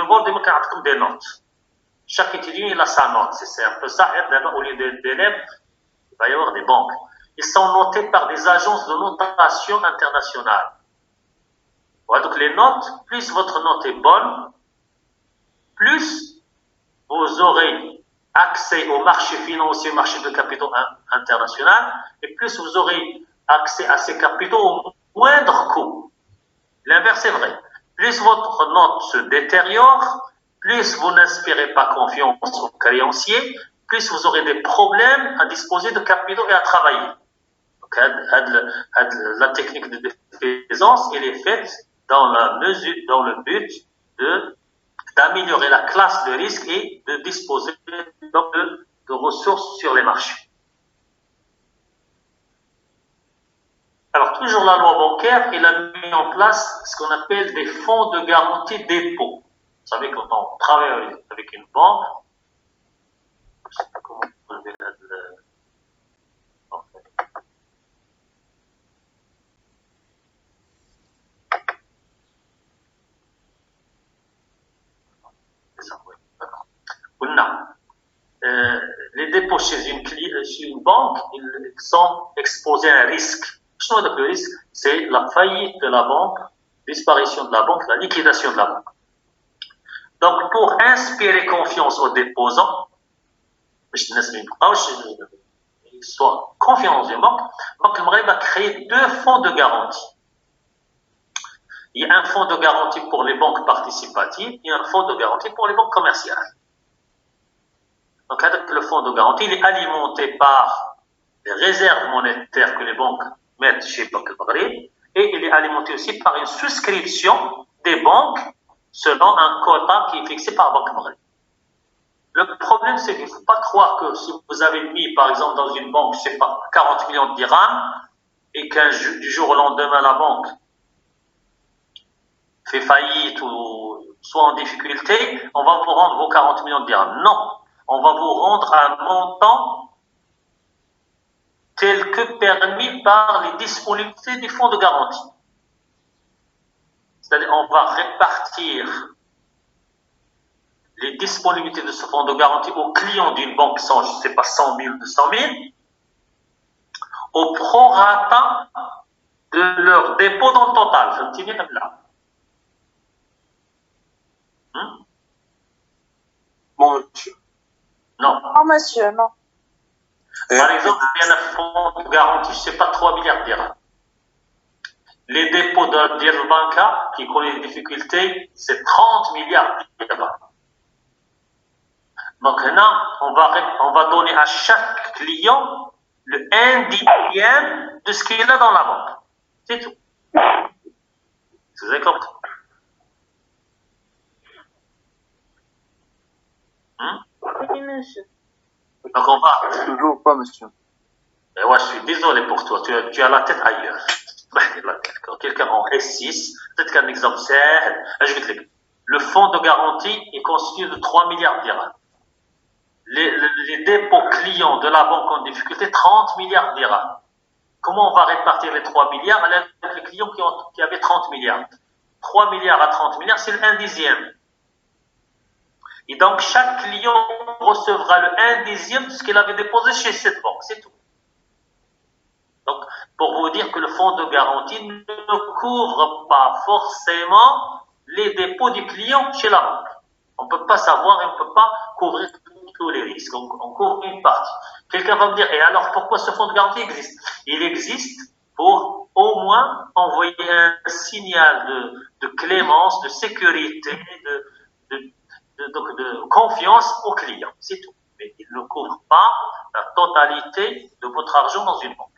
devoirs, des notes. Chaque étudiant il a sa note. C'est un peu ça. Au lieu d'élèves, il va y avoir des banques. Ils sont notés par des agences de notation internationale. Ouais, donc les notes, plus votre note est bonne, plus vous aurez accès au marché financier, marché de capitaux international, et plus vous aurez accès à ces capitaux au moindre coût. L'inverse est vrai. Plus votre note se détériore, plus vous n'inspirez pas confiance aux créanciers, plus vous aurez des problèmes à disposer de capitaux et à travailler. Donc, la technique de défaisance, elle est faite dans le but d'améliorer la classe de risque et de disposer de ressources sur les marchés. Alors, toujours la loi bancaire, elle a mis en place ce qu'on appelle des fonds de garantie dépôt. Vous savez, quand on travaille avec une banque, je ne sais pas comment vous lever dépôt chez une banque, ils sont exposés à un risque. Le risque, c'est la faillite de la banque, disparition de la banque, la liquidation de la banque. Donc, pour inspirer confiance aux déposants, ils soient confiants dans une banque, donc le Maghreb a créé 2 fonds de garantie. Il y a un fonds de garantie pour les banques participatives et un fonds de garantie pour les banques commerciales. Donc, le fonds de garantie, il est alimenté par les réserves monétaires que les banques mettent chez Banque Maghreb et il est alimenté aussi par une souscription des banques selon un quota qui est fixé par Banque Maghreb. Le problème, c'est qu'il ne faut pas croire que si vous avez mis, par exemple, dans une banque, je ne sais pas, 40 millions de dirhams et du jour au lendemain, la banque fait faillite ou soit en difficulté, on va vous rendre vos 40 millions de dirhams. Non, on va vous rendre un montant tel que permis par les disponibilités du fonds de garantie. C'est-à-dire, on va répartir les disponibilités de ce fonds de garantie aux clients d'une banque qui sont, je ne sais pas, 100 000, 200 000, au prorata de leur dépôt dans le total. Je me tiens même là. Bon, monsieur. Non. Non, monsieur, non. Par exemple, il y a un fonds de garantie, je ne sais pas, 3 milliards de dirhams. Les dépôts de Dir Banca, qui connaît des difficultés, c'est 30 milliards de dirhams. Donc maintenant, on va donner à chaque client le 1/10 de ce qu'il a dans la banque. C'est tout. Vous avez compris? Oui, monsieur. Donc on va... Toujours pas, monsieur. Et ouais, je suis désolé pour toi, tu as la tête ailleurs. Quand quelqu'un en S6, peut-être qu'un exemple c'est, je vais te dire, le fonds de garantie est constitué de 3 milliards de dirhams. Les dépôts clients de la banque en difficulté, 30 milliards de dirhams. Comment on va répartir les 3 milliards avec les clients qui avaient 30 milliards? 3 milliards à 30 milliards, c'est le 1/10. Et donc, chaque client recevra le 1/10 de ce qu'il avait déposé chez cette banque, c'est tout. Donc, pour vous dire que le fonds de garantie ne couvre pas forcément les dépôts du client chez la banque. On ne peut pas savoir et on ne peut pas couvrir tous les risques. On couvre une partie. Quelqu'un va me dire, et alors pourquoi ce fonds de garantie existe? Il existe pour au moins envoyer un signal de clémence, de sécurité, de confiance aux clients. C'est tout. Mais il ne couvre pas la totalité de votre argent dans une banque.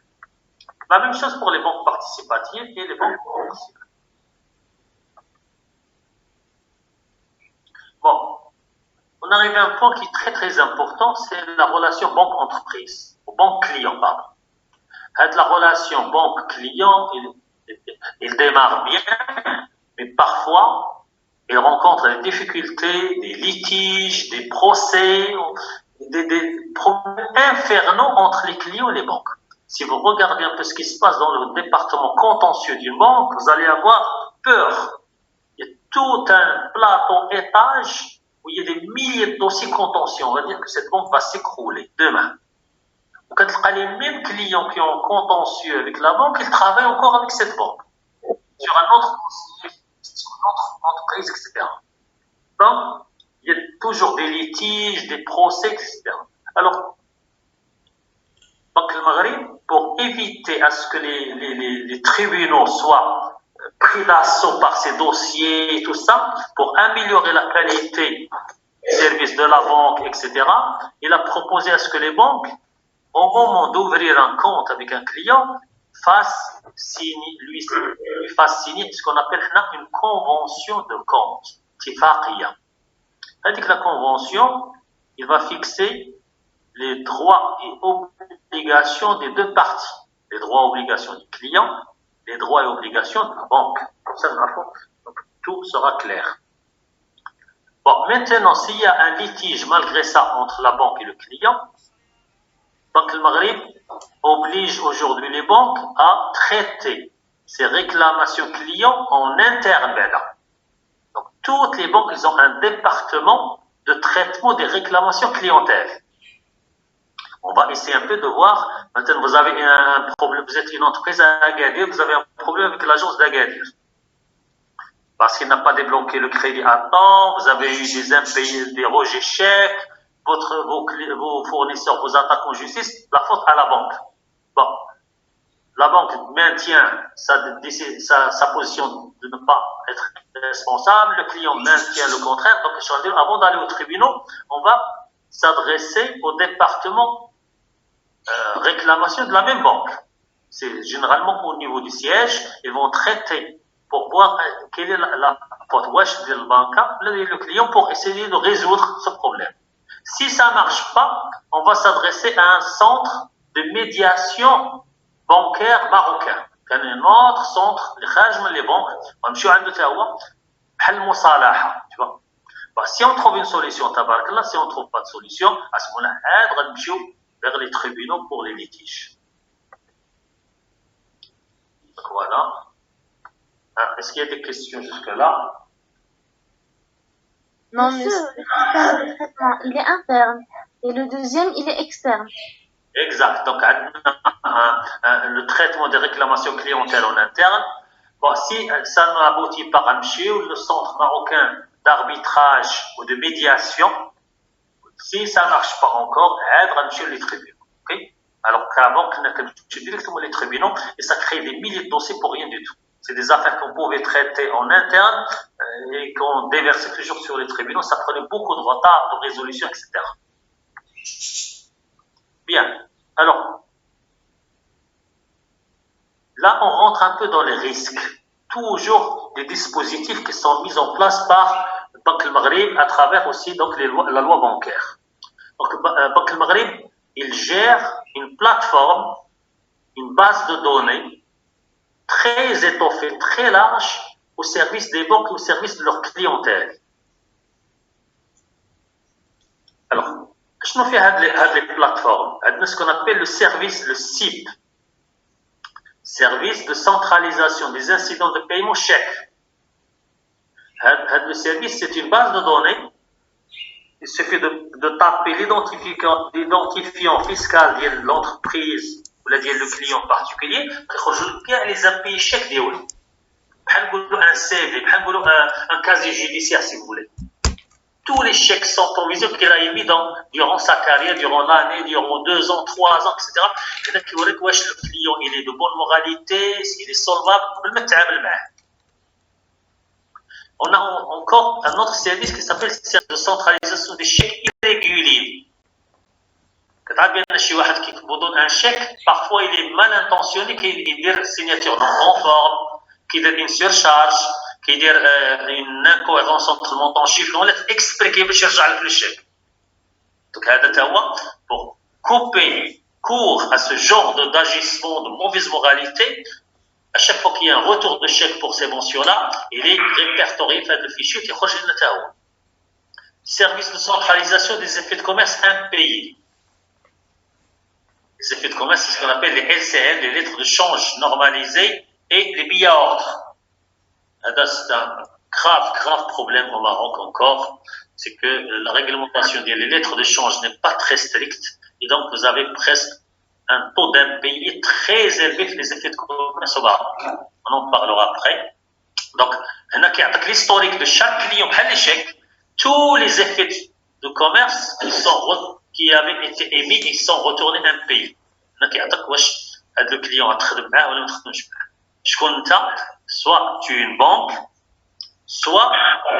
La même chose pour les banques participatives et les banques commerciales. Bon, on arrive à un point qui est très très important, c'est la relation banque-entreprise, ou banque-client, pardon. La relation banque-client, il démarre bien, mais parfois, il rencontre des difficultés, des litiges, des procès, des problèmes infernaux entre les clients et les banques. Si vous regardez un peu ce qui se passe dans le département contentieux d'une banque, vous allez avoir peur. Il y a tout un plateau étage où il y a des milliers de dossiers contentieux. On va dire que cette banque va s'écrouler demain. Donc, les mêmes clients qui ont contentieux avec la banque, ils travaillent encore avec cette banque. Sur un autre dossier, sur une autre entreprise, etc. Donc, il y a toujours des litiges, des procès, etc. Alors, donc le Maghreb, pour éviter à ce que les tribunaux soient pris d'assaut par ces dossiers et tout ça, pour améliorer la qualité du service de la banque, etc., il a proposé à ce que les banques, au moment d'ouvrir un compte avec un client, lui fasse signer ce qu'on appelle une convention de compte, tifaqiyya. C'est-à-dire que la convention, il va fixer les droits et obligations des deux parties. Les droits et obligations du client, les droits et obligations de la banque. Comme ça, donc, tout sera clair. Bon, maintenant, s'il y a un litige malgré ça entre la banque et le client, donc le Maghreb oblige aujourd'hui les banques à traiter ces réclamations clients en interne. Donc, toutes les banques, ils ont un département de traitement des réclamations clientèles. On va essayer un peu de voir. Maintenant, vous avez un problème, vous êtes une entreprise à Agadir, vous avez un problème avec l'agence d'Agadir. Parce qu'il n'a pas débloqué le crédit à temps, vous avez eu des impayés, des rejets chèques, vos fournisseurs vous attaquent en justice, la faute à la banque. Bon, la banque maintient sa position de ne pas être responsable, le client maintient le contraire, donc avant d'aller au tribunal, on va s'adresser au département réclamation de la même banque. C'est généralement au niveau du siège, ils vont traiter pour voir quelle est la faute de la banque, le client, pour essayer de résoudre ce problème. Si ça ne marche pas, on va s'adresser à un centre de médiation bancaire marocain. كان un autre centre اللي خارج من les banques ونمشيو عنده حتى هو بحال المصالحه tu vois. Si on trouve une solution, tabarakallah, si on ne trouve pas de solution, à ce moment-là, on va vers les tribunaux pour les litiges. Donc voilà. Est-ce qu'il y a des questions jusque-là? Non, monsieur, le traitement, il est interne. Et le deuxième, il est externe. Exact. Donc, le traitement des réclamations clientèle en interne. Bon, si ça n'aboutit pas à le centre marocain d'arbitrage ou de médiation, si ça ne marche pas encore, aide à les tribunaux. Okay? Alors qu'avant, on a directement les tribunaux et ça crée des milliers de dossiers pour rien du tout. C'est des affaires qu'on pouvait traiter en interne et qu'on déversait toujours sur les tribunaux. Ça prenait beaucoup de retard, de résolution, etc. Bien. Alors, là, on rentre un peu dans les risques. Toujours des dispositifs qui sont mis en place par Banque al Maghreb à travers aussi donc, la loi bancaire. Donc, Banque al Maghreb, il gère une plateforme, une base de données très étoffée, très large au service des banques et au service de leur clientèle. Alors, qu'est-ce qu'on fait avec les plateformes? Avec ce qu'on appelle le service, le SIP. Service de centralisation des incidents de paiement chèque. Le service, c'est une base de données. Il suffit de taper l'identifiant fiscal de l'entreprise ou le client particulier, qui a les impayés chèques. Un CV, un casier judiciaire si vous voulez. Tous les chèques sont provisoires qu'il a émis durant sa carrière, durant l'année, durant 2 ans, 3 ans, etc. Le client il est de bonne moralité, s'il est solvable, on a encore un autre service qui s'appelle le service de centralisation des chèques irréguliers. Qui vous donne un chèque, parfois il est mal intentionné, qu'il dit une signature non conforme, qu'il dit une surcharge, qu'il dit une incohérence entre le montant chiffre, on l'a expliqué pour chercher le chèque. Donc, pour couper court à ce genre d'agissement de mauvaise moralité, à chaque fois qu'il y a un retour de chèque pour ces mentions-là, il est répertorié, fait le fichier qui est le service de centralisation des effets de commerce impayés. Les effets de commerce, c'est ce qu'on appelle les LCN, les lettres de change normalisées et les billets à ordre. C'est un grave problème au Maroc encore, c'est que la réglementation des lettres de change n'est pas très stricte et donc vous avez presque un taux d'impayé très élevé pour les effets de commerce au Maroc. On en parlera après. Donc, l'historique de chaque client, les chèques, tous les effets de commerce qui avaient été émis, ils sont retournés impayés. Le client a travaillé ou ne travaille pas. Soit tu es une banque, soit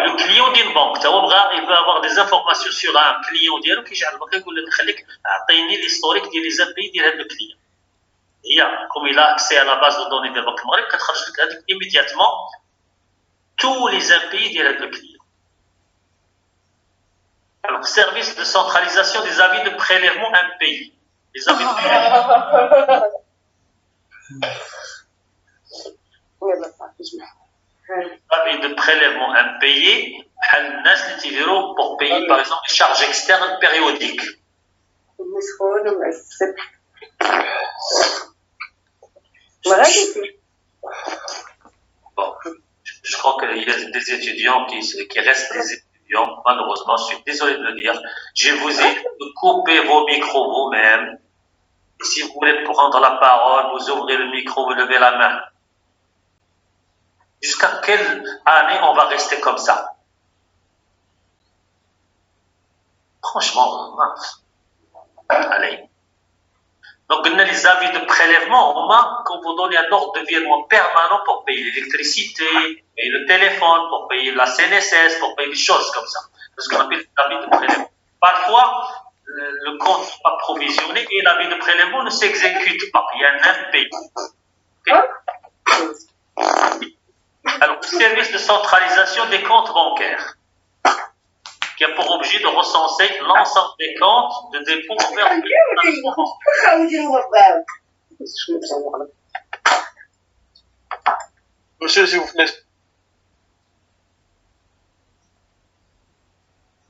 le client d'une banque. Il veut avoir des informations sur un client qui l'historique des impayés du client. Comme il a accès à la base de données de Banque Maghreb, il va immédiatement tous les impayés du client. Alors, service de centralisation des avis de prélèvement impayés. Les avis de prélèvement. Avis de prélèvement impayés, pour payer par exemple des charges externes périodiques. Bon, je crois qu'il y a des étudiants qui restent des étudiants. Malheureusement, je suis désolé de le dire. Je vous ai de couper vos micros vous-même. Et si vous voulez prendre la parole, vous ouvrez le micro, vous levez la main. Jusqu'à quelle année on va rester comme ça? Franchement, mince. Allez. Donc, les avis de prélèvement, au moins, quand vous donnez un ordre de virement permanent pour payer l'électricité, payer le téléphone, pour payer la CNSS, pour payer des choses comme ça. C'est ce qu'on appelle l'avis de prélèvement. Parfois, le compte n'est pas provisionné et l'avis de prélèvement ne s'exécute pas. Il y a un impayé. Okay? Alors, le service de centralisation des comptes bancaires, qui a pour objet de recenser l'ensemble des comptes de dépôt envers Monsieur, s'il vous plaît.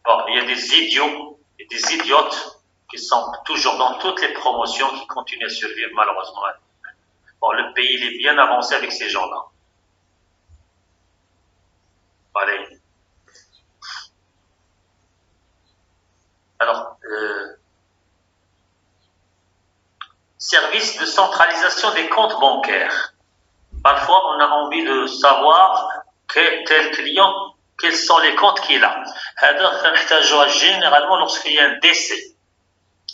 Bon, il y a des idiots et des idiotes qui sont toujours dans toutes les promotions qui continuent à survivre malheureusement. Bon, le pays il est bien avancé avec ces gens-là. Allez. Alors, service de centralisation des comptes bancaires. Parfois, on a envie de savoir tel client, quels sont les comptes qu'il a. Généralement, lorsqu'il y a un décès,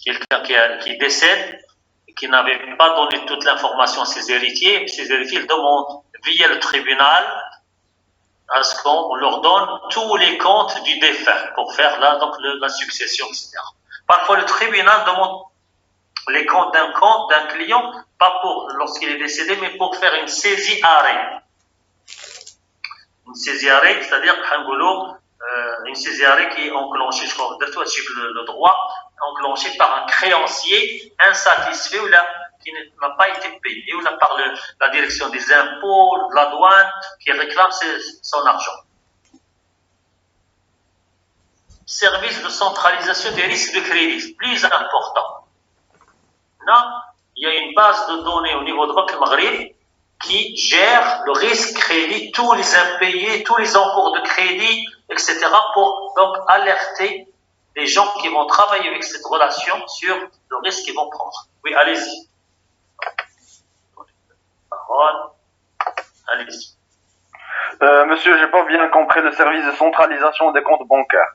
quelqu'un qui décède et qui n'avait pas donné toute l'information à ses héritiers ils demandent via le tribunal à ce qu'on leur donne tous les comptes du défunt pour faire la succession, etc. Parfois, le tribunal demande les comptes d'un client, pas pour lorsqu'il est décédé, mais pour faire une saisie arrêt. Une saisie arrêt, c'est-à-dire une saisie arrêt qui est enclenchée, je crois, le droit, enclenché par un créancier insatisfait ou là, qui n'a pas été payé, ou là par la direction des impôts, de la douane, qui réclame son argent. Service de centralisation des risques de crédit, plus important. Là, il y a une base de données au niveau de Banque Maghreb qui gère le risque crédit, tous les impayés, tous les encours de crédit, etc. pour donc alerter les gens qui vont travailler avec cette relation sur le risque qu'ils vont prendre. Oui, allez-y. Parole. Allez-y. Monsieur, j'ai pas bien compris le service de centralisation des comptes bancaires.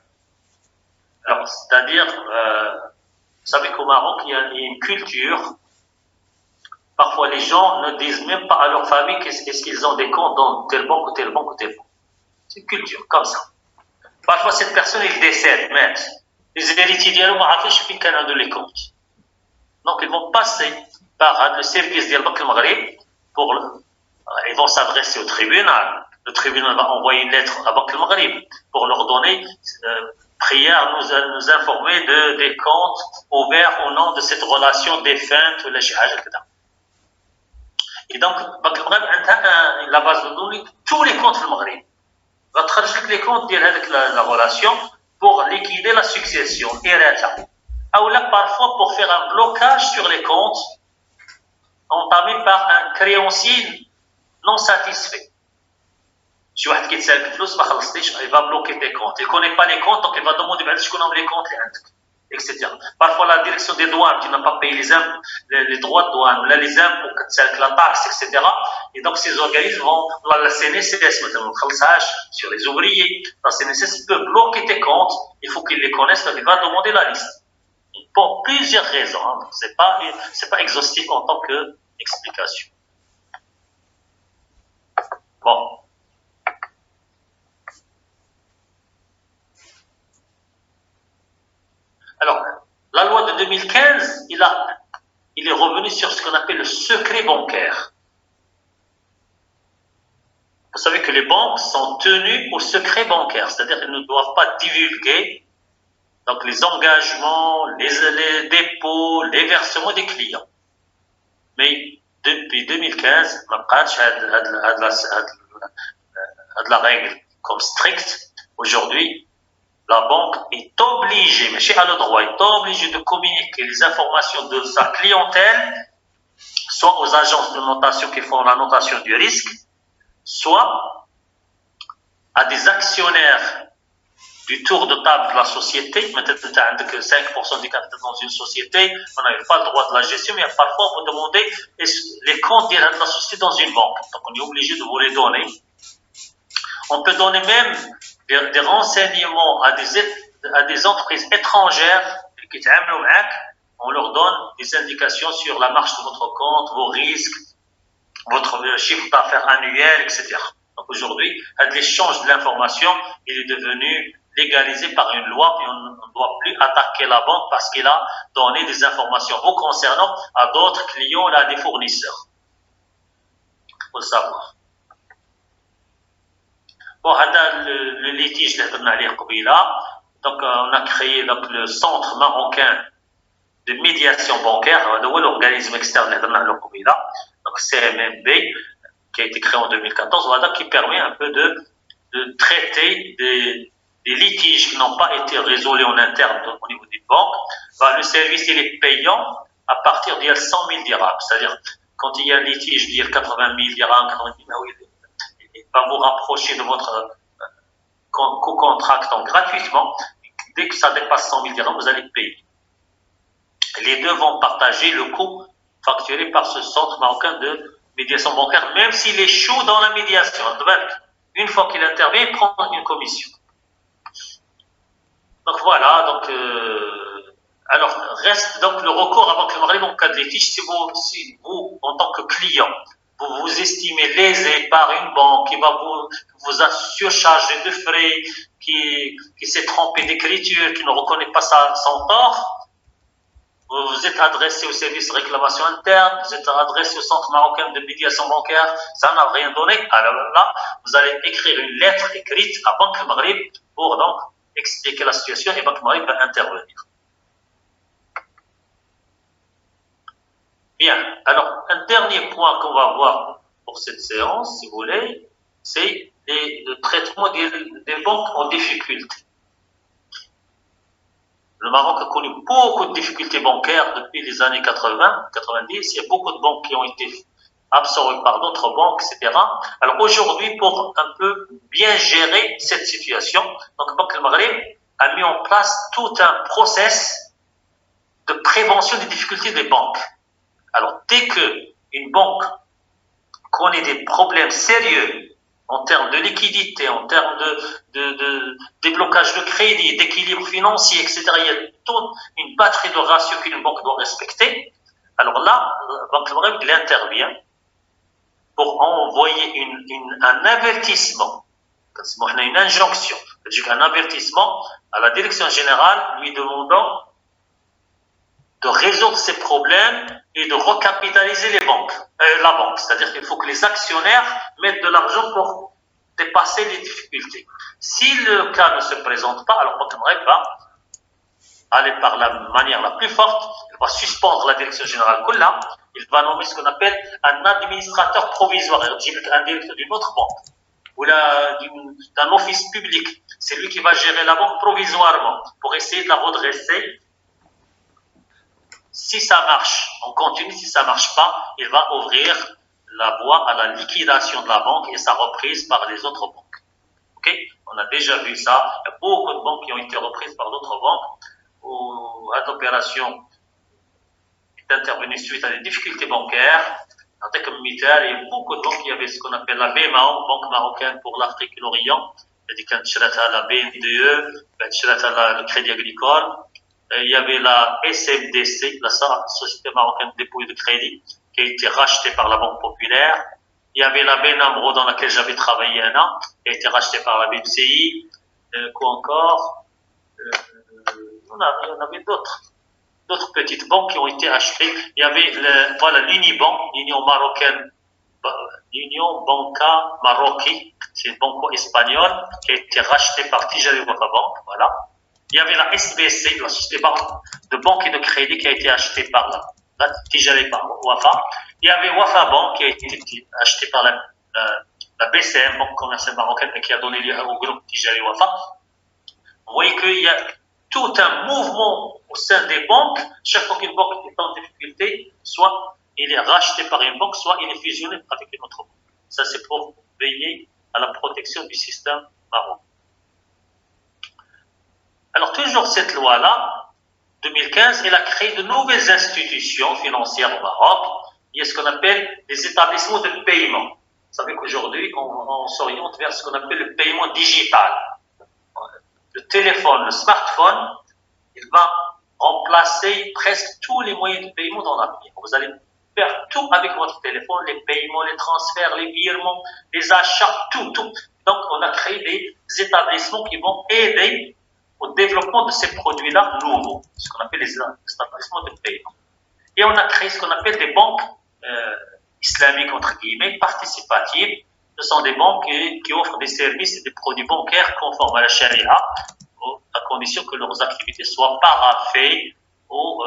Alors, c'est-à-dire, vous savez qu'au Maroc, il y a une culture. Parfois, les gens ne disent même pas à leur famille qu'est-ce qu'ils ont des comptes dans telle banque ou telle banque ou telle banque. C'est une culture, comme ça. Parfois, cette personne, il décède, mais les héritiers disent, je de les comptes. Donc, ils vont passer par le service de Banque Maghreb ils vont s'adresser au tribunal. Le tribunal va envoyer une lettre à Banque Maghreb pour leur donner prière nous informer des comptes ouverts au nom de cette relation défunte ou la shahada, etc. Et donc, la base de données, tous les comptes du Maghreb. Va traduire les comptes avec la relation pour liquider la succession. Ou là, parfois, pour faire un blocage sur les comptes entamé par un créancier non satisfait. Si quelqu'un qui te il va bloquer tes comptes. Il ne connaît pas les comptes, donc il va demander les comptes, etc. Parfois, la direction des douanes qui n'a pas payé les droits de douane, ou les impôts, la taxe, etc. Et donc, ces organismes vont, la CNSS, sur les ouvriers, la CNSS peut bloquer tes comptes, il faut qu'ils les connaissent, donc il va demander la liste. Pour plusieurs raisons, hein. C'est pas exhaustif en tant qu'explication. Bon. Alors, la loi de 2015, il est revenu sur ce qu'on appelle le secret bancaire. Vous savez que les banques sont tenues au secret bancaire, c'est-à-dire qu'elles ne doivent pas divulguer donc les engagements, les dépôts, les versements des clients. Mais depuis 2015, la règle comme stricte, aujourd'hui, la banque est obligée, mais chez le droit, est obligée de communiquer les informations de sa clientèle, soit aux agences de notation qui font la notation du risque, soit à des actionnaires du tour de table de la société. Peut-être que 5% du capital dans une société, on n'avait pas le droit de la gestion, mais parfois on vous demandez les comptes de la société dans une banque. Donc on est obligé de vous les donner. On peut donner même des renseignements à des entreprises étrangères qui travaillent avec. On leur donne des indications sur la marche de votre compte, vos risques, votre chiffre d'affaires annuel, etc. Donc aujourd'hui, l'échange de l'information, il est devenu légalisé par une loi et on ne doit plus attaquer la banque parce qu'il a donné des informations vous concernant à d'autres clients et à des fournisseurs. Il faut le savoir. Bon, le litige donc on a créé donc, le centre marocain de médiation bancaire, l'organisme externe donc CMMB, qui a été créé en 2014, voilà, qui permet un peu de traiter des litiges qui n'ont pas été résolus en interne au niveau des banques. Ben, le service il est payant à partir d'il y a 100 000 dirhams, c'est-à-dire quand il y a un litige d'il y a 80 000 dirhams, 90 000, il va vous rapprocher de votre co-contractant gratuitement. Dès que ça dépasse 100 000 dirhams, vous allez payer. Les deux vont partager le coût facturé par ce centre marocain de médiation bancaire, même s'il échoue dans la médiation. Une fois qu'il intervient, il prend une commission. Donc voilà, donc, alors reste donc le recours à Banque Maghreb en cas de litige. Si vous, en tant que client, vous vous estimez lésé par une banque qui va vous surcharger de frais, qui s'est trompé d'écriture, qui ne reconnaît pas son tort, vous êtes adressé au service de réclamation interne, vous êtes adressé au centre marocain de médiation bancaire, ça n'a rien donné. Alors là, vous allez écrire une lettre écrite à Banque Maghreb pour donc expliquer la situation et Banque Maghreb va intervenir. Bien, alors un dernier point qu'on va voir pour cette séance, si vous voulez, c'est le traitement des banques en difficulté. Le Maroc a connu beaucoup de difficultés bancaires depuis les années 80, 90. Il y a beaucoup de banques qui ont été absorbées par d'autres banques, etc. Alors aujourd'hui, pour un peu bien gérer cette situation, donc Banque Maghreb a mis en place tout un process de prévention des difficultés des banques. Alors dès qu'une banque connaît des problèmes sérieux en termes de liquidité, en termes de déblocage de crédit, d'équilibre financier, etc. Il y a toute une batterie de ratios qu'une banque doit respecter. Alors là, la Banque Maghreb, elle intervient pour envoyer un avertissement, une injonction, un avertissement à la direction générale lui demandant de résoudre ces problèmes et de recapitaliser la banque. C'est-à-dire qu'il faut que les actionnaires mettent de l'argent pour dépasser les difficultés. Si le cas ne se présente pas, alors Banque Maghreb va aller par la manière la plus forte, il va suspendre la direction générale Kulla, il va nommer ce qu'on appelle un administrateur provisoire, un directeur d'une autre banque ou d'un office public. C'est lui qui va gérer la banque provisoirement pour essayer de la redresser. Si ça marche, on continue. Si ça marche pas, il va ouvrir la voie à la liquidation de la banque et sa reprise par les autres banques. Ok? On a déjà vu ça. Il y a beaucoup de banques qui ont été reprises par d'autres banques où l'opération est intervenue suite à des difficultés bancaires. En tant que militaire, il y a beaucoup de banques qui avaient ce qu'on appelle la BMAO, Banque marocaine pour l'Afrique et l'Orient. Il y a la BNDE, le Crédit Agricole. Il y avait la SMDC, la Société marocaine de dépôt et de crédit, qui a été rachetée par la Banque populaire. Il y avait la BNAMRO dans laquelle j'avais travaillé un an, qui a été rachetée par la BCI. Quoi encore? On avait d'autres petites banques qui ont été achetées. Il y avait l'Unibank, l'Union Banca Maroki, c'est une banque espagnole qui a été rachetée par Tijari Wafa Bank, voilà. Il y avait la SBC, la Société de banque et de crédit qui a été achetée par la Tijari Wafa. Il y avait Wafa Bank qui a été achetée par la BCM, Banque commerciale marocaine, et qui a donné lieu au groupe Tijari Wafa. Vous voyez qu'il y a tout un mouvement au sein des banques. Chaque fois qu'une banque est en difficulté, soit il est racheté par une banque, soit il est fusionné avec une autre banque. Ça, c'est pour veiller à la protection du système marocain. Alors, toujours cette loi-là, 2015, elle a créé de nouvelles institutions financières au Maroc. Il y a ce qu'on appelle les établissements de paiement. Vous savez qu'aujourd'hui, on s'oriente vers ce qu'on appelle le paiement digital. Le téléphone, le smartphone, il va remplacer presque tous les moyens de paiement dans l'avenir. Vous allez faire tout avec votre téléphone, les paiements, les transferts, les virements, les achats, tout. Donc, on a créé des établissements qui vont aider au développement de ces produits-là nouveaux, ce qu'on appelle les établissements de paiement. Et on a créé ce qu'on appelle des banques islamiques, entre guillemets, participatives. Ce sont des banques qui offrent des services et des produits bancaires conformes à la charia, à condition que leurs activités soient paraphées ou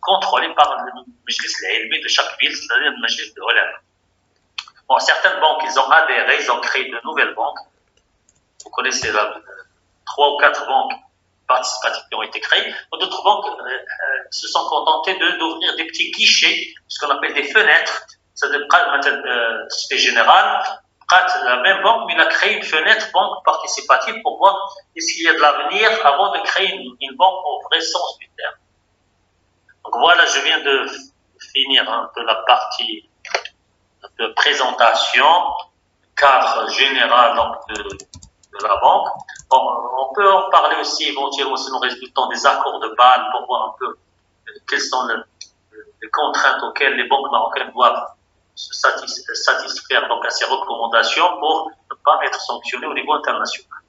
contrôlées par le majlis al-ilmi de chaque ville, c'est-à-dire le majlis de ulama. Bon, certaines banques, ils ont adhéré, ils ont créé de nouvelles banques. Vous connaissez 3 ou 4 banques participatives qui ont été créées. D'autres banques se sont contentées d'ouvrir des petits guichets, ce qu'on appelle des fenêtres. C'était général. La même banque, mais il a créé une fenêtre banque participative pour voir est-ce qu'il y a de l'avenir avant de créer une banque au vrai sens du terme. Donc voilà, je viens de finir un peu la partie de présentation, cadre général donc, de la banque. Bon, on peut en parler aussi éventuellement, si nous reste du temps, des accords de Bâle pour voir un peu quelles sont les contraintes auxquelles les banques marocaines doivent se satisfaire donc à ces recommandations pour ne pas être sanctionnées au niveau international.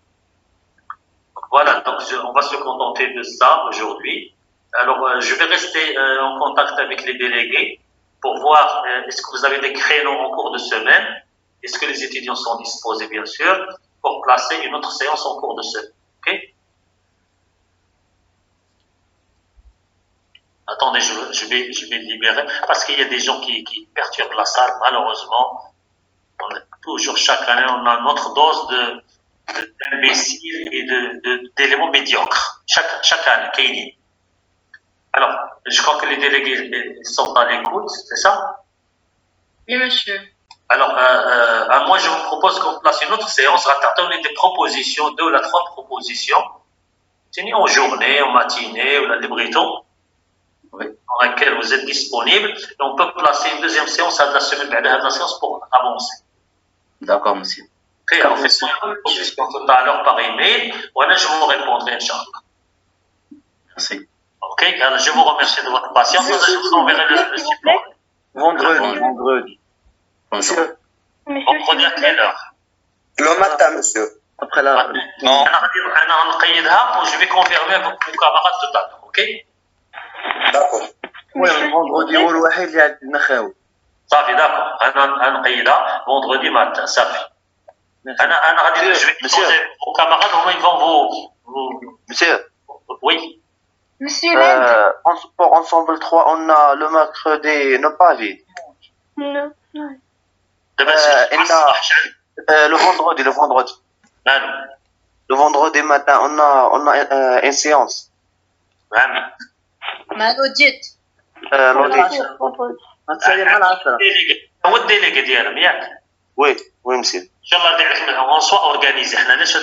Donc voilà, donc on va se contenter de ça aujourd'hui. Alors je vais rester en contact avec les délégués pour voir est-ce que vous avez des créneaux en cours de semaine, est-ce que les étudiants sont disposés bien sûr, pour placer une autre séance en cours de semaine. Ok? Attendez, je vais libérer, parce qu'il y a des gens qui perturbent la salle, malheureusement. On a toujours, chaque année, on a notre dose d'imbéciles et d'éléments médiocres. Chaque année, Kaini. Alors, je crois que les délégués sont à l'écoute, c'est ça? Oui, monsieur. Alors, moi, je vous propose qu'on place une autre séance, donner des propositions, 2 ou 3 propositions. C'est en journée, en matinée, ou la libreton. Dans laquelle vous êtes disponible, et on peut placer une deuxième séance à la semaine de la séance pour avancer. D'accord, monsieur. Ok, on fait ça tout à l'heure par email, voilà, je vous répondrai, Inch'Allah. Merci. Ok, alors je vous remercie de votre patience, je vous enverrai le support. Vendredi. Bonjour. Vendredi à quelle heure? Le matin, monsieur. Après la... Non. Je vais confirmer avec vos camarades tout à l'heure, ok? D'accord. Oui, vendredi هو الوحيد اللي عندنا خاوي. صافي داكور انا نقيدها vendredi matin صافي. انا غادي je vais poser vos camarades هما ils vont vous Monsieur. Oui. Monsieur Lend. Pour Ensemble 3, on a le mercredi, non pas vide. Non. Le vendredi. Le vendredi matin, on a une séance. L'audit. L'audit. هو الديليغي ديالهم ياك؟ Oui, monsieur. ان شاء الله اون سوا اورغانيزي حنا علاش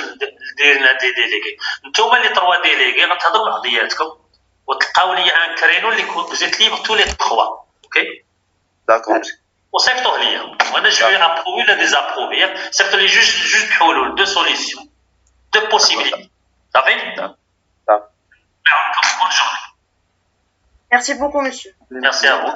ديرنا دي ديليغي نتوما لي 3 ديليغي غتهضروا مع بعضياتكم وتلقاو لي ان كرينو اللي كوزيت ليبر تو لي 3 اوكي داكور وصيفطوه ليا وانا جو في ابروفي ولا ديزابروفي ياك صيفطوا لي جوج حلول 2 سوليسيون 2 بوسيبيليتي صافي Merci beaucoup, monsieur. Merci à vous.